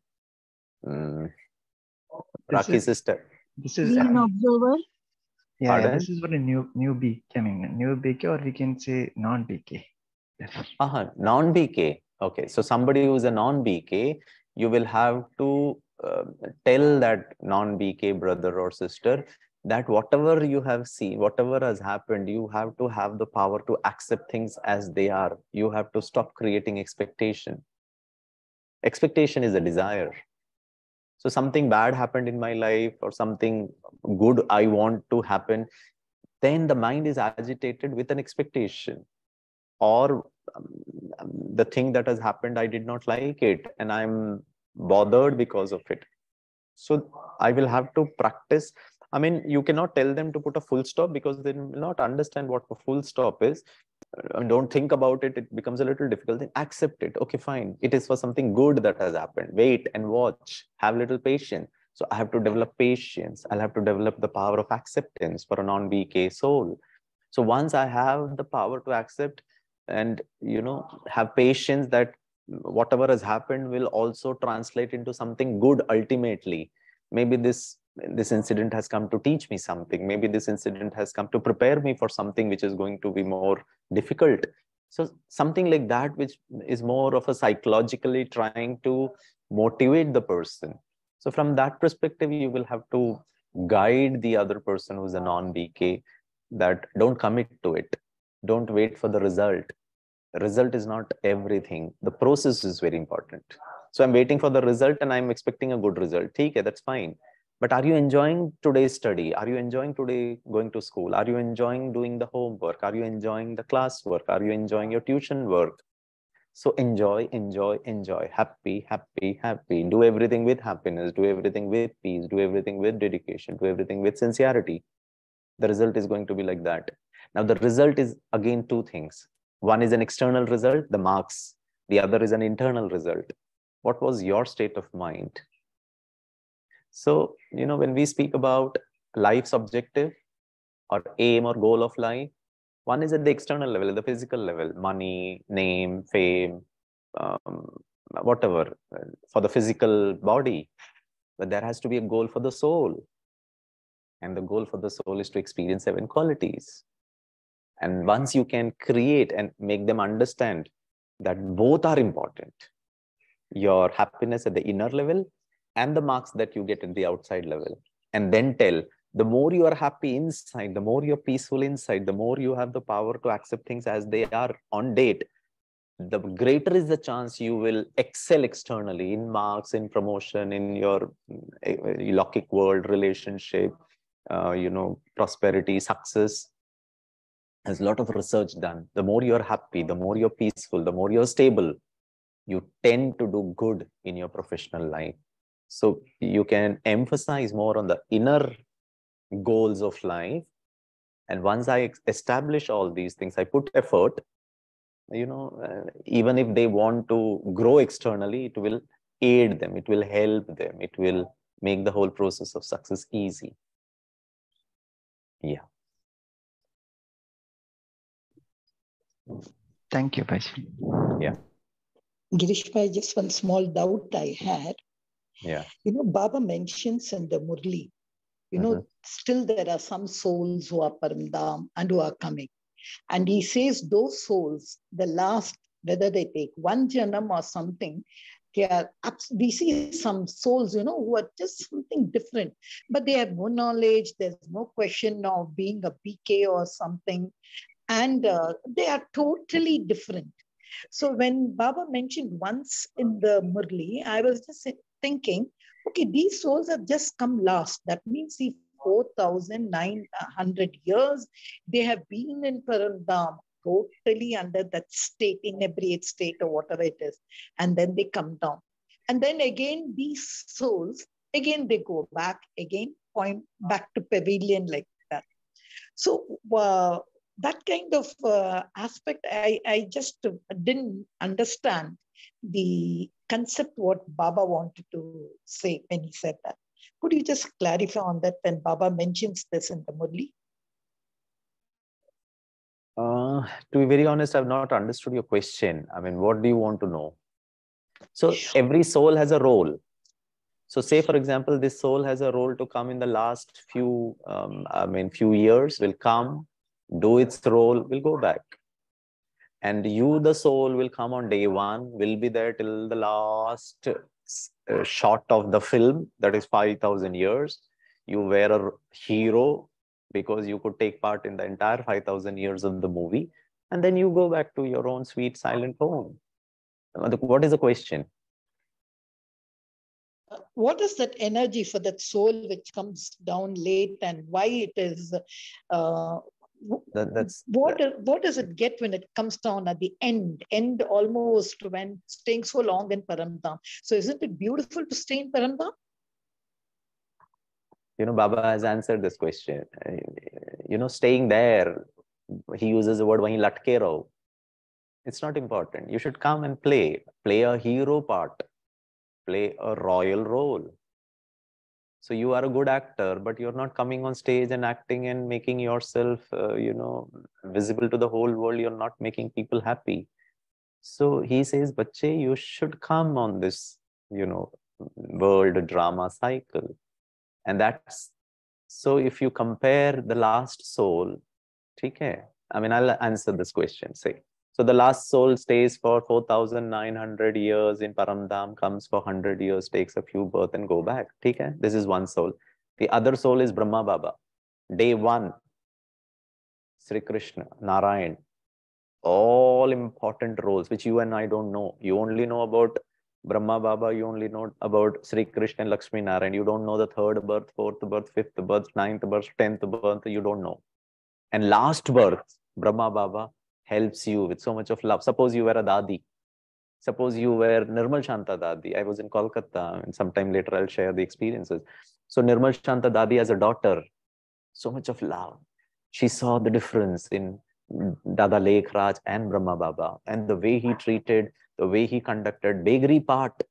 Raki sister. This is Being an observer. Yeah, this is what a new BK, new BK, or we can say non-BK. Non-BK. Okay, so somebody who is a non-BK, you will have to tell that non-BK brother or sister that whatever you have seen, whatever has happened, you have to have the power to accept things as they are. You have to stop creating expectation. Expectation is a desire. So something bad happened in my life or something good I want to happen, then the mind is agitated with an expectation. Or the thing that has happened, I did not like it and I'm bothered because of it. So I will have to practice. I mean, you cannot tell them to put a full stop because they will not understand what a full stop is. Don't think about it. It becomes a little difficult. Then accept it. Okay, fine. It is for something good that has happened. Wait and watch. Have a little patience. So I have to develop patience. I'll have to develop the power of acceptance for a non-BK soul. So once I have the power to accept and, have patience that whatever has happened will also translate into something good ultimately. Maybe this incident has come to teach me something. Maybe this incident has come to prepare me for something which is going to be more difficult. So something like that, which is more of a psychologically trying to motivate the person. So from that perspective, you will have to guide the other person who's a non-BK that don't commit to it. Don't wait for the result. The result is not everything. The process is very important. So I'm waiting for the result and I'm expecting a good result. Okay, that's fine. But are you enjoying today's study? Are you enjoying today going to school? Are you enjoying doing the homework? Are you enjoying the classwork? Are you enjoying your tuition work? So enjoy, enjoy, enjoy. Happy, happy, happy. Do everything with happiness. Do everything with peace. Do everything with dedication. Do everything with sincerity. The result is going to be like that. Now, the result is again 2 things. One is an external result, the marks. The other is an internal result. What was your state of mind? So, when we speak about life's objective or aim or goal of life, one is at the external level, at the physical level, money, name, fame, whatever, for the physical body. But there has to be a goal for the soul. And the goal for the soul is to experience 7 qualities. And once you can create and make them understand that both are important, your happiness at the inner level and the marks that you get at the outside level, and then tell, the more you are happy inside, the more you're peaceful inside, the more you have the power to accept things as they are on date, the greater is the chance you will excel externally in marks, in promotion, in your Lokik world, relationship, prosperity, success. There's a lot of research done. The more you're happy, the more you're peaceful, the more you're stable, you tend to do good in your professional life. So you can emphasize more on the inner goals of life. And once I establish all these things, I put effort, even if they want to grow externally, it will aid them, it will help them, it will make the whole process of success easy. Yeah. Thank you, Bhai. Yeah. Gireesh Bhai, just one small doubt I had. Yeah. Baba mentions in the Murli, still there are some souls who are Paramdam and who are coming. And he says those souls, the last, whether they take one janam or something, we see some souls, who are just something different, but they have no knowledge. There's no question of being a PK or something. And they are totally different. So when Baba mentioned once in the Murli, I was just thinking, okay, these souls have just come last. That means 4,900 years, they have been in Parandam, totally under that state, inebriate state or whatever it is. And then they come down. And then again, these souls, again, they go back, again, point back to pavilion like that. So that kind of aspect, I just didn't understand the concept what Baba wanted to say when he said that. Could you just clarify on that when Baba mentions this in the Murli? To be very honest, I've not understood your question. I mean, what do you want to know? So every soul has a role. So say, for example, this soul has a role to come in the last few years, will come, do its role, will go back. And you, the soul, will come on day one, will be there till the last shot of the film, that is 5,000 years. You were a hero because you could take part in the entire 5,000 years of the movie. And then you go back to your own sweet silent home. What is the question? What is that energy for that soul which comes down late, and why it is what does it get when it comes down at the end almost, when staying so long in Paramdam? So isn't it beautiful to stay in Paramdam? Baba has answered this question. Staying there, he uses the word wahi latke raho. It's not important. You should come and play a hero part, play a royal role. So you are a good actor, but you're not coming on stage and acting and making yourself, visible to the whole world. You're not making people happy. So he says, Bache, you should come on this, world drama cycle. And that's, so if you compare the last soul, okay, I mean, I'll answer this question, say. So the last soul stays for 4,900 years in Paramdam, comes for 100 years, takes a few births and go back. Okay? This is one soul. The other soul is Brahma Baba. Day one, Sri Krishna, Narayan. All important roles, which you and I don't know. You only know about Brahma Baba, you only know about Sri Krishna and Lakshmi Narayan. You don't know the third birth, fourth birth, fifth birth, ninth birth, 10th birth. You don't know. And last birth, Brahma Baba helps you with so much of love. Suppose you were a Dadi. Suppose you were Nirmal Shanta Dadi. I was in Kolkata, and sometime later I'll share the experiences. So Nirmal Shanta Dadi as a daughter, so much of love. She saw the difference in Dada Lekh Raj and Brahma Baba, and the way he treated, the way he conducted Begri part.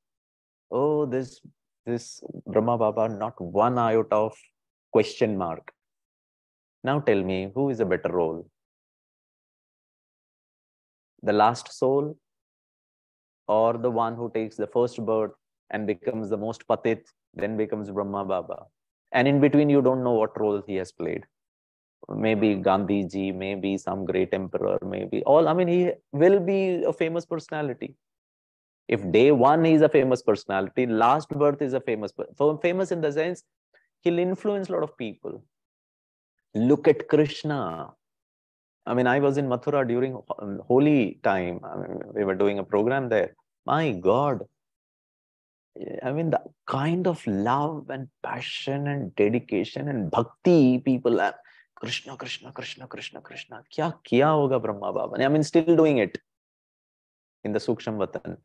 Oh, this Brahma Baba, not one iota of question mark. Now tell me, who is a better role? The last soul, or the one who takes the first birth and becomes the most patit, then becomes Brahma Baba? And in between, you don't know what role he has played. Maybe Gandhi ji, maybe some great emperor, maybe all. I mean, he will be a famous personality. If day one he's a famous personality, last birth is a famous in the sense he'll influence a lot of people. Look at Krishna. I mean, I was in Mathura during holy time. I mean, we were doing a program there. My God. I mean, the kind of love and passion and dedication and bhakti people have. Krishna, Krishna, Krishna, Krishna, Krishna. Kya kiya hoga Brahma Baba? I mean, still doing it in the Suksham Vatan.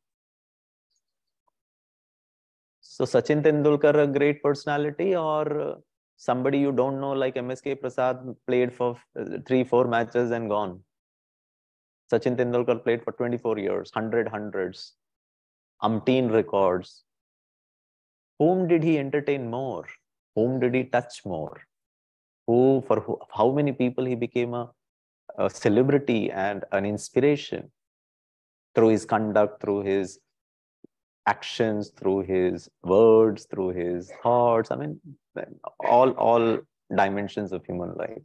So Sachin Tendulkar, a great personality, or somebody you don't know, like MSK Prasad, played for 3-4 matches and gone. Sachin Tendulkar played for 24 years, 100 hundreds, umpteen records. Whom did he entertain more? Whom did he touch more? how many people he became a celebrity and an inspiration through his conduct, through his actions, through his words, through his thoughts. I mean, all dimensions of human life.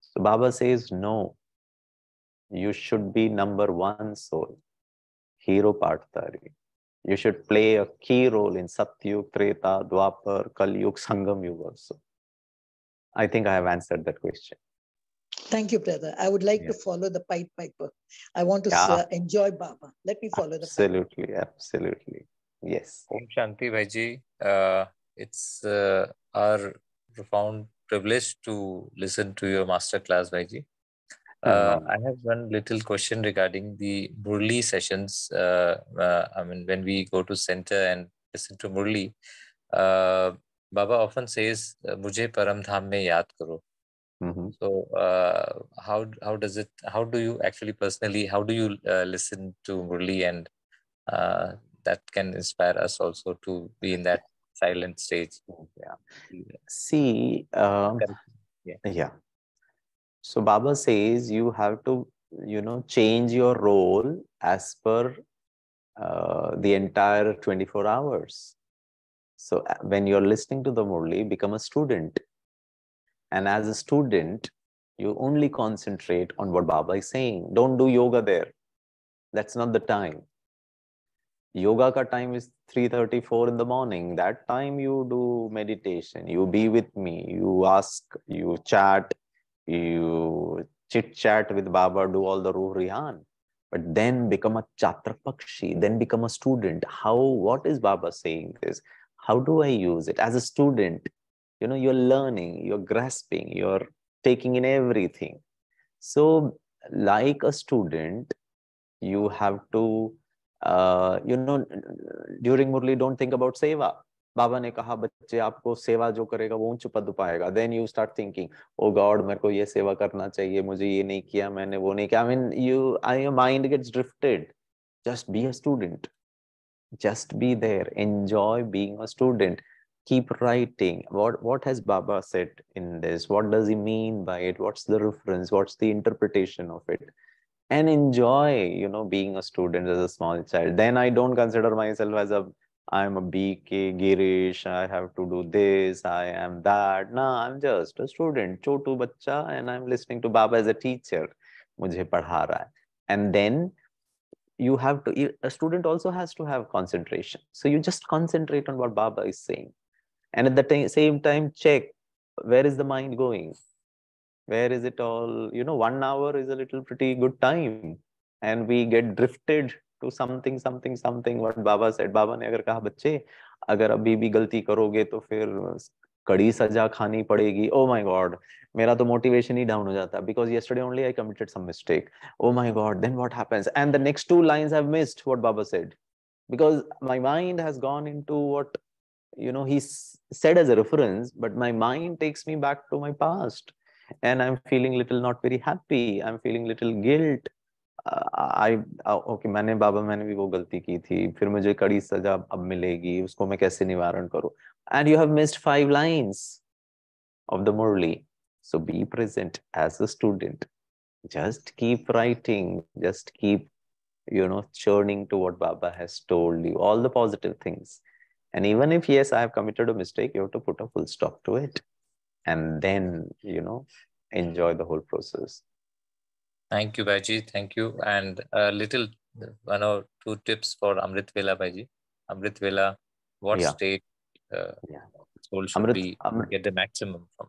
So Baba says, no, you should be number one soul, hero Partari. You should play a key role in Satyug, Treta, Dwapar, Kalyug, Sangam Yuga also. I think I have answered that question. Thank you, brother. I would like to follow the Pied Piper. I want to enjoy Baba. Let me follow the Pied Piper. Absolutely. Yes. Om Shanti, Bhaiji. It's our profound privilege to listen to your masterclass, Bhaiji. I have one little question regarding the Murli sessions. I mean, when we go to center and listen to Murli, Baba often says, "Mujhe Param Dham mein yaad karo." So, how do you actually personally, how do you listen to Murli, and that can inspire us also to be in that silent stage? See, so Baba says you have to, change your role as per the entire 24 hours. So when you're listening to the Murli, become a student. And as a student, you only concentrate on what Baba is saying. Don't do yoga there. That's not the time. Yoga ka time is 3:34 in the morning. That time you do meditation. You be with me. You ask, you chat, you chit chat with Baba, do all the Ruh Rihan. But then become a Chatra Pakshi, then become a student. What is Baba saying this? How do I use it? As a student, you're learning, you're grasping, you're taking in everything. So like a student, you have to, during Murli, don't think about seva. Baba ne kaha, bachche aapko seva jo karega wo unch pad payega. Then you start thinking, oh God, mere ko ye seva karna chahiye, mujhe ye nahi kiya, maine wo nahi kiya. I mean, your mind gets drifted. Just be a student. Just be there. Enjoy being a student. Keep writing. What has Baba said in this? What does he mean by it? What's the reference? What's the interpretation of it? And enjoy, being a student as a small child. Then I don't consider myself as I'm a BK, Gireesh, I have to do this, I am that. No, I'm just a student, chotu bacha, and I'm listening to Baba as a teacher. Mujhe padha raha hai. And then a student also has to have concentration. So you just concentrate on what Baba is saying. And at the same time, check, where is the mind going? Where is it all? 1 hour is a little pretty good time. And we get drifted to something, what Baba said. Baba ne agar kaha, bachche, agar abhi bhi galti karoge, to fir kadi saja khani padegi. Oh my God, mera to motivation hi down ho jata, because yesterday only I committed some mistake. Oh my God, then what happens? And the next 2 lines I've missed what Baba said, because my mind has gone into what he said as a reference, but my mind takes me back to my past. And I'm feeling little not very happy. I'm feeling little guilt. Okay, मैंने भी वो गलती की थी, फिर मुझे कड़ी सजा अब मिलेगी, उसको मैं कैसे निवारण करूं? And you have missed 5 lines of the Murli. So be present as a student. Just keep writing. Just keep, churning to what Baba has told you, all the positive things. And even if, yes, I have committed a mistake, you have to put a full stop to it. And then, enjoy the whole process. Thank you, Bhaiji. Thank you. And a little 1 or 2 tips for Amrit Vela, Bhaiji. Amrit Vela, what state soul should be get the maximum from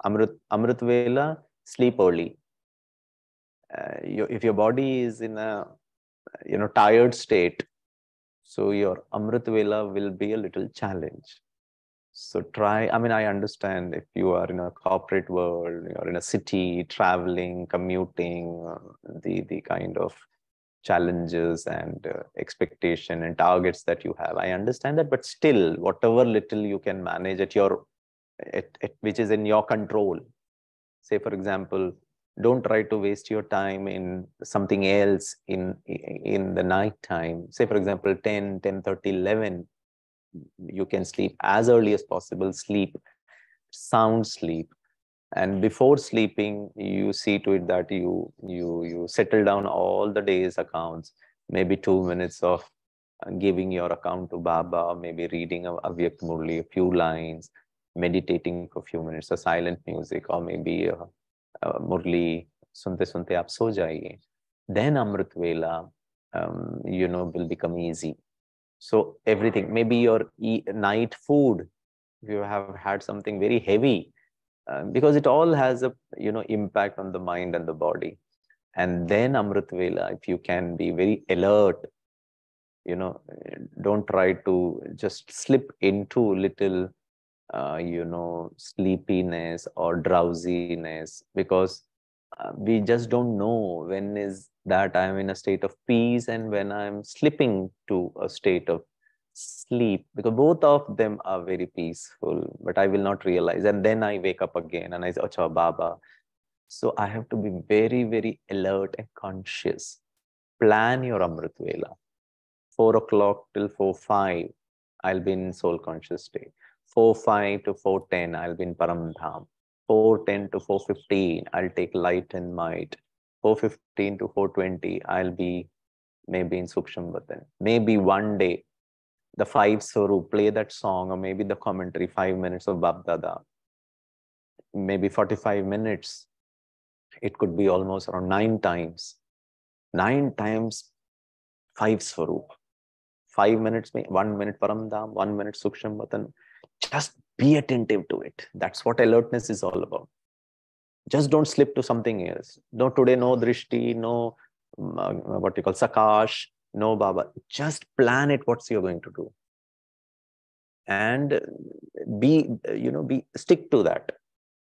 Amrit? Amrit Vela, sleep early. If your body is in a tired state, so your Amrit Vela will be a little challenge. So try, I understand if you are in a corporate world, you're in a city, traveling, commuting, the kind of challenges and expectation and targets that you have. I understand that, but still, whatever little you can manage which is in your control. Say, for example, don't try to waste your time in something else in the night time. Say, for example, 10, 10:30, 11. You can sleep as early as possible. Sleep. sound sleep. And before sleeping, you see to it that you settle down all the day's accounts, maybe 2 minutes of giving your account to Baba, maybe reading Avyakt Murli, a few lines, meditating for a few minutes, a silent music, or maybe Murli, sunte sunte aap so jaiye. Then Amrit Vela, will become easy. So everything, maybe your night food, if you have had something very heavy, because it all has a impact on the mind and the body. And then Amrit Vela, if you can be very alert, don't try to just slip into little sleepiness or drowsiness, because we just don't know when is that I'm in a state of peace and when I'm slipping to a state of sleep, because both of them are very peaceful, but I will not realize. And then I wake up again and I say, Acha Baba. So I have to be very, very alert and conscious. Plan your Amrit Vela. 4 o'clock till 4:05, I'll be in soul conscious state. 4:05 to 4:10, I'll be in Param Dham. 4:10 to 4:15, I'll take light and might. 4:15 to 4:20, I'll be maybe in Suksham Vatan. Maybe one day, the 5 Swarup, play that song, or maybe the commentary, 5 minutes of Bab Dada. Maybe 45 minutes. It could be almost around 9 times. 9 times 5 Swarup. 5 minutes, 1 minute Param Dham, 1 minute Suksham Vatan. Just be attentive to it. That's what alertness is all about. Just don't slip to something else. No, today, no Drishti, no what you call Sakash, no Baba. Just plan it, what's you're going to do. And stick to that.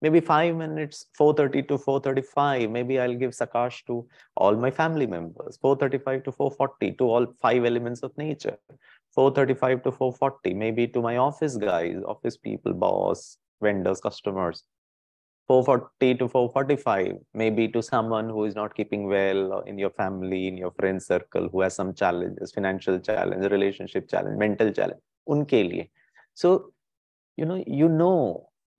Maybe 5 minutes, 4:30 to 4:35. Maybe I'll give Sakash to all my family members. 4:35 to 4:40 to all 5 elements of nature. 4:35 to 4:40, maybe to my office guys, office people, boss, vendors, customers. 4:40 to 4:45, maybe to someone who is not keeping well in your family, in your friend circle, who has some challenges, financial challenge, relationship challenge, mental challenge. Unke liye. So,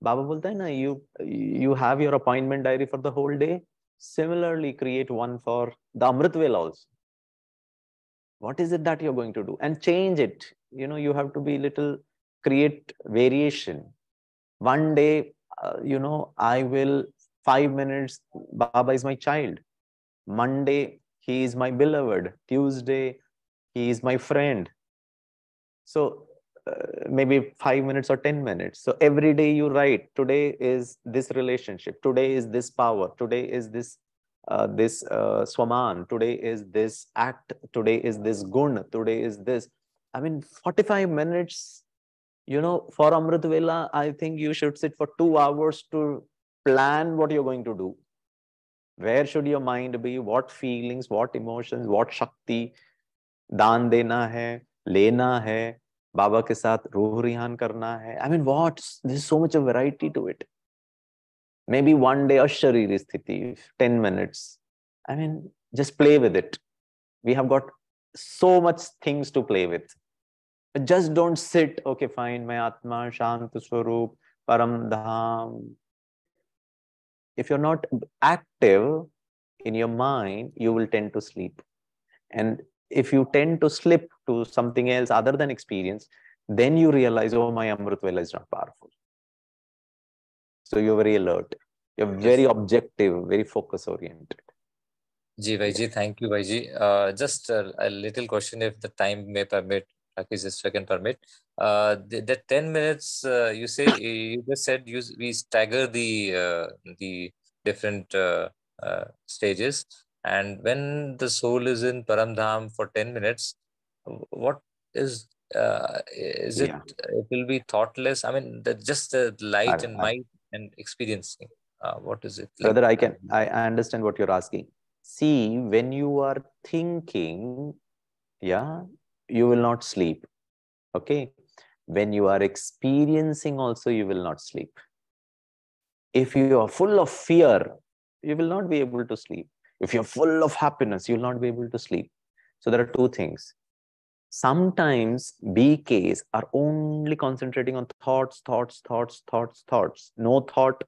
Baba bolta hai na, you have your appointment diary for the whole day. Similarly, create one for the Amrit Vela also. What is it that you're going to do? And change it. You have to be create variation. One day, I will 5 minutes, Baba is my child. Monday, he is my beloved. Tuesday, he is my friend. So maybe 5 minutes or 10 minutes. So every day you write, today is this relationship, today is this power, today is this Swaman, today is this act, today is this gun, today is this. 45 minutes, for Amrit Vela, I think you should sit for 2 hours to plan what you're going to do. Where should your mind be? What feelings, what emotions, what Shakti? Daan dena hai, lena hai, Baba ke saath ruh rihan karna hai. What? There's so much of variety to it. Maybe one day a Shariri Sthiti, 10 minutes. Just play with it. We have got so much things to play with. Just don't sit, okay, fine, my Atma, Shant Swarup, Param Dham. If you're not active in your mind, you will tend to sleep. And if you tend to slip to something else other than experience, then you realize, oh, my Amrit Vela is not powerful. So you're very alert. You're very objective, very focus oriented. Ji, Bhaiji, thank you, Bhaiji. Just a little question, if the time may permit, if I can permit. The 10 minutes, you just said we stagger the different stages. And when the soul is in Paramdham for 10 minutes, what is it? It will be thoughtless. Just the light and might and experiencing. What is it like? Brother, I understand what you're asking. See, when you are thinking, you will not sleep. Okay. When you are experiencing also, you will not sleep. If you are full of fear, you will not be able to sleep. If you're full of happiness, you will not be able to sleep. So there are 2 things. Sometimes BKs are only concentrating on thoughts. No thought.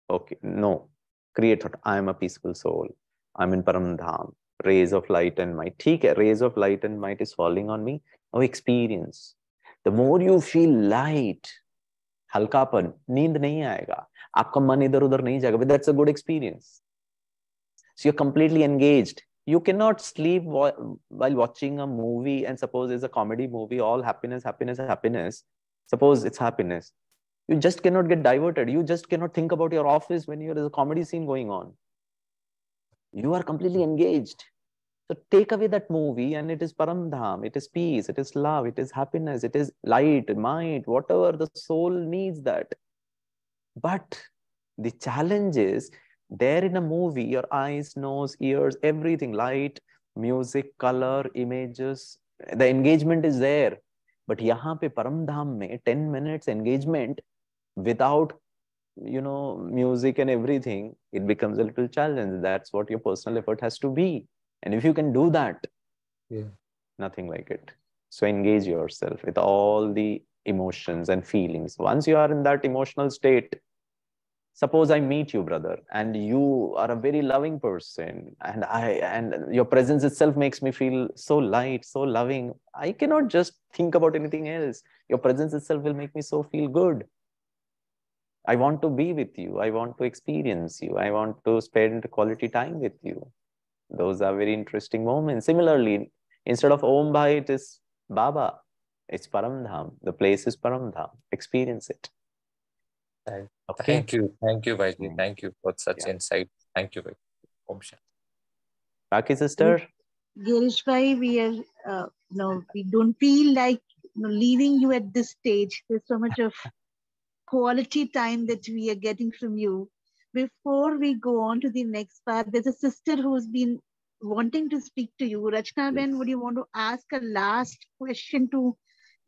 Okay, no. Create thought. I am a peaceful soul. I'm in Param Dham. Rays of light and might. ठीक है, rays of light and might is falling on me. Now experience. The more you feel light, हल्कापन, नींद नहीं आएगा, आपका मन इधर उधर नहीं जाएगा. But that's a good experience. So you're completely engaged. You cannot sleep while watching a movie, and suppose it's a comedy movie, all happiness. Suppose it's happiness. You just cannot get diverted. You just cannot think about your office when there is a comedy scene going on. You are completely engaged. So take away that movie and it is Param Dham, it is peace, it is love, it is happiness, it is light, mind, whatever the soul needs that. But the challenge is, there in a movie, your eyes, nose, ears, everything, light, music, color, images, the engagement is there. But यहाँ पे परम धाम में 10 minutes engagement without, music and everything, it becomes a little challenge. That's what your personal effort has to be. And if you can do that, nothing like it. So engage yourself with all the emotions and feelings. Once you are in that emotional state, suppose I meet you, brother, and you are a very loving person, and your presence itself makes me feel so light, so loving. I cannot just think about anything else. Your presence itself will make me so feel good. I want to be with you. I want to experience you. I want to spend quality time with you. Those are very interesting moments. Similarly, instead of Om Bhai, it is Baba. It's Param Dham. The place is Param Dham. Experience it. Okay. Thank you, Bhaiji. Thank you for such insight. Thank you, Bhai. Om Shanti. Baki sister. Gireesh Bhai, we don't feel like leaving you at this stage. There's so much of quality time that we are getting from you. Before we go on to the next part, there's a sister who's been wanting to speak to you. Rachna Ben, would you want to ask a last question to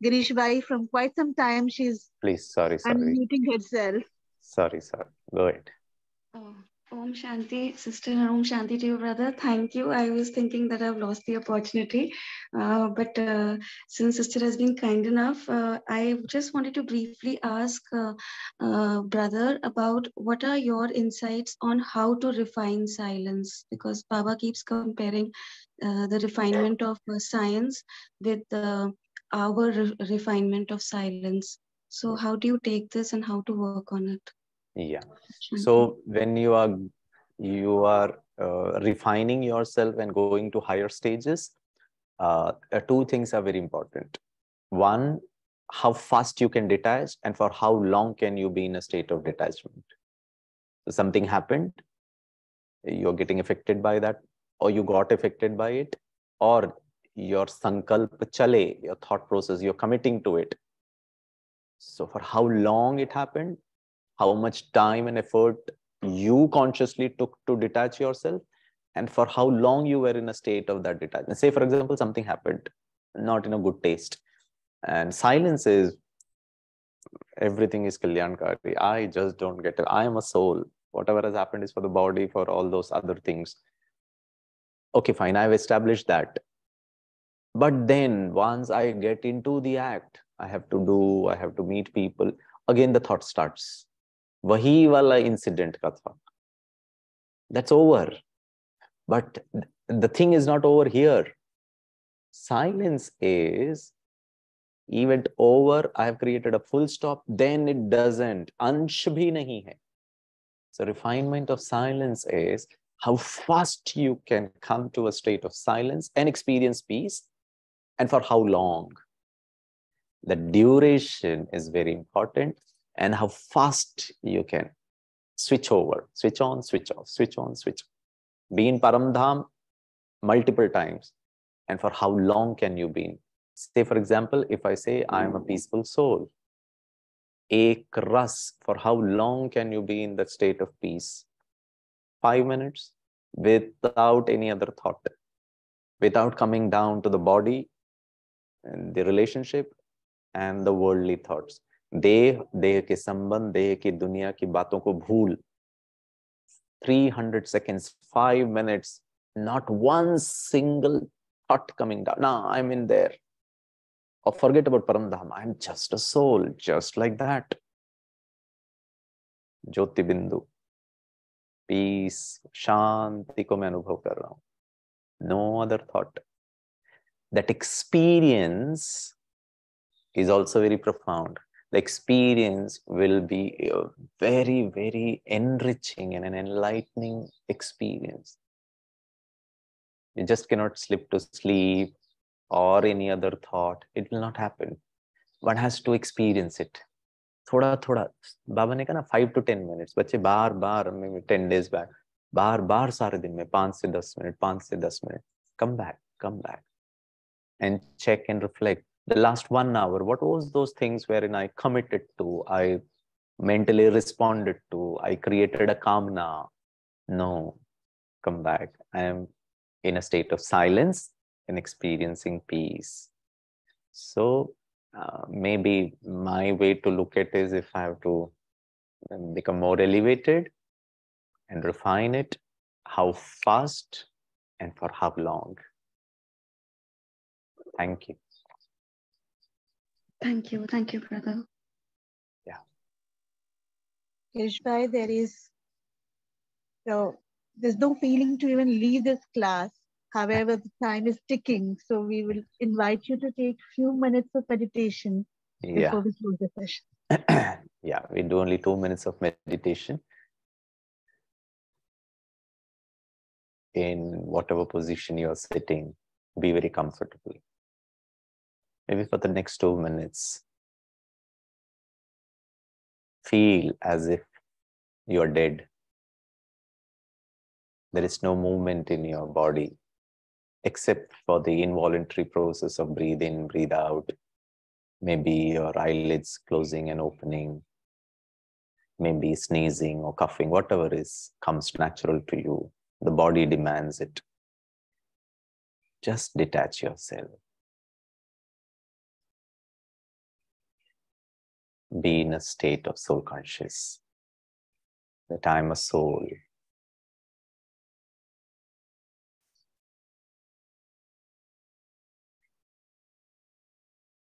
Gireesh Bhai? From quite some time, she's unmuting herself. Sorry. Go ahead. Om Shanti, sister, and Om Shanti to you, brother. Thank you. I was thinking that I've lost the opportunity. But since sister has been kind enough, I just wanted to briefly ask brother about what are your insights on how to refine silence? Because Baba keeps comparing the refinement of science with our refinement of silence. So how do you take this and how to work on it? Yeah. So when you are refining yourself and going to higher stages, two things are very important. One, how fast you can detach, and for how long can you be in a state of detachment. So something happened, you're getting affected by that, or you got affected by it, or your sankalp chale, your thought process, you're committing to it. So for how long it happened, how much time and effort you consciously took to detach yourself, and for how long you were in a state of that detachment. Say, for example, something happened, not in a good taste, and silence is, everything is Kalyankari. I just don't get it. I am a soul. Whatever has happened is for the body, for all those other things. Okay, fine, I've established that. But then once I get into the act, I have to meet people, again the thought starts. Wahi wala incident ka thought. That's over. But the thing is not over here. Silence is event over. I have created a full stop. Then it doesn't. Ansh bhi nahi hai. So refinement of silence is how fast you can come to a state of silence and experience peace, and for how long. The duration is very important, and how fast you can switch over, switch on, switch off, switch on, switch off. Be in Param Dham multiple times, and for how long can you be in? Say, for example, if I say I am a peaceful soul, ek ras, for how long can you be in that state of peace? 5 minutes, without any other thought, without coming down to the body and the relationship and the worldly thoughts. देह के संबंध, देह की दुनिया की बातों को भूल. 300 seconds, 5 minutes, not one single thought coming down. No, I'm in there. or forget about Paramdham. I'm just a soul, just like that. Jyoti Bindu. Peace, Shanti ko main anubhav kar raha hu. No other thought. That experience is also very profound. The experience will be a very, very enriching and an enlightening experience. You just cannot slip to sleep or any other thought. It will not happen. One has to experience it. थोड़ा थोड़ा बाबा ने कहा ना 5 to 10 minutes. बच्चे बार बार 10 days back बार बार सारे दिन में 5 से 10 मिनट 5 से 10 minute come back and check and reflect. The last 1 hour, what was those things wherein I committed to, I mentally responded to, I created a kamna? No, come back. I am in a state of silence and experiencing peace. So maybe my way to look at it is, if I have to become more elevated and refine it, how fast and for how long. Thank you. Thank you, brother. Yeah. Gireesh Bhai, there's no feeling to even leave this class. However, the time is ticking, so we will invite you to take a few minutes of meditation before we close the session. Yeah, we do only 2 minutes of meditation in whatever position you are sitting. Be very comfortable. Maybe for the next 2 minutes, feel as if you are dead. There is no movement in your body except for the involuntary process of breathe in, breathe out. Maybe your eyelids closing and opening, maybe sneezing or coughing, whatever comes natural to you. The body demands it. Just detach yourself. Be in a state of soul conscious, that I'm a soul.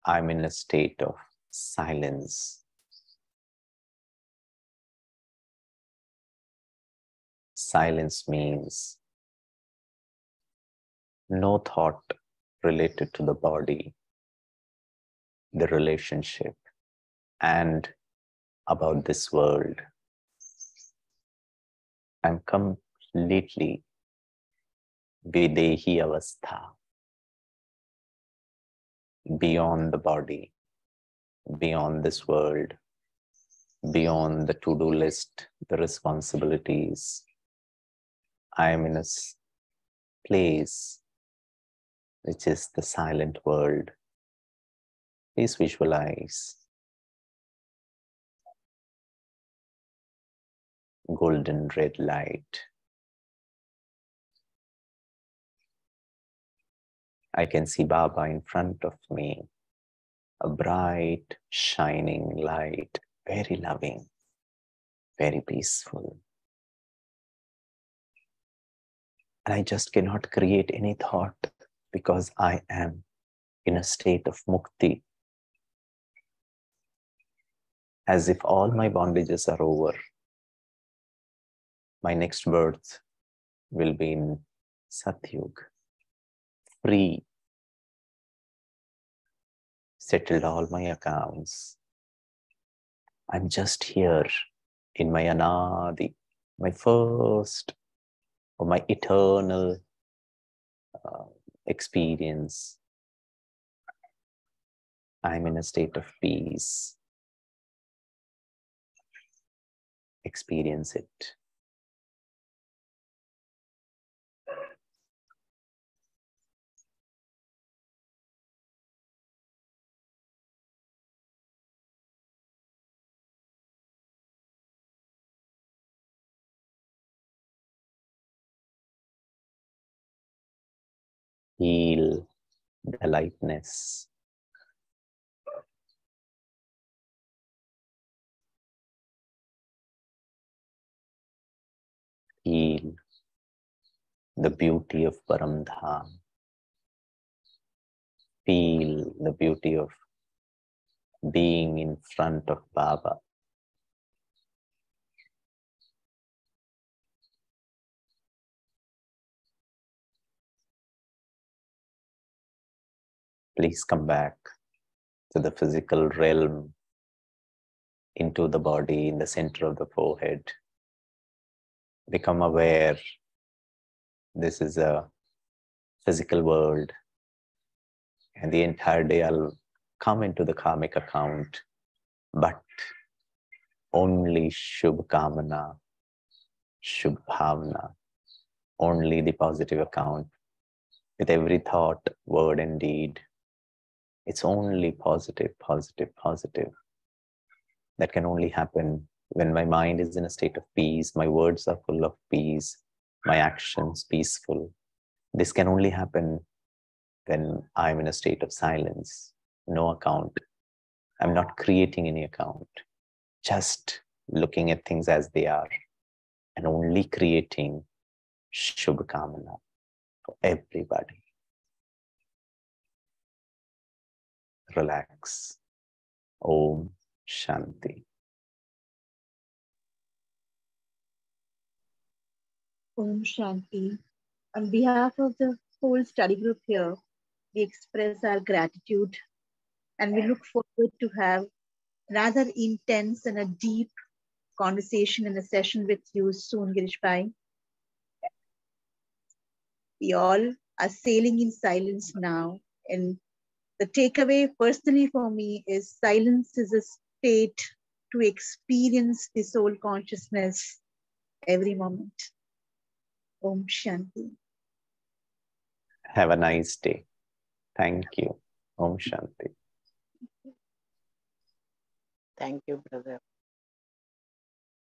I'm in a state of silence. Silence means no thought related to the body, the relationship, and about this world. I'm completely videhi avastha, beyond the body, beyond this world, beyond the to-do list, the responsibilities. I am in a place which is the silent world. Please visualize golden red light. I can see Baba in front of me, a bright, shining light, very loving, very peaceful. And I just cannot create any thought because I am in a state of mukti, as if all my bondages are over. My next birth will be in Satyug, free, settled all my accounts. I'm just here in my anadi, my first or my eternal experience. I'm in a state of peace. Experience it. Feel the lightness. Feel the beauty of Paramdham. Feel the beauty of being in front of Baba. Please come back to the physical realm, into the body, in the center of the forehead. Become aware this is a physical world, and the entire day I'll come into the karmic account, but only Shubh Kamana, Shubh Bhavna, only the positive account. With every thought, word, and deed, it's only positive, positive, positive. That can only happen when my mind is in a state of peace, my words are full of peace, my actions peaceful. This can only happen when I'm in a state of silence, no account. I'm not creating any account, just looking at things as they are and only creating Shubh Kamana for everybody. Relax. Om Shanti. Om Shanti. On behalf of the whole study group here, we express our gratitude and we look forward to have rather intense and a deep conversation and a session with you soon, Gireesh Bhai. We all are sailing in silence now, and the takeaway personally for me is silence is a state to experience the soul consciousness every moment. Om Shanti. Have a nice day. Thank you. Om Shanti. Thank you, brother.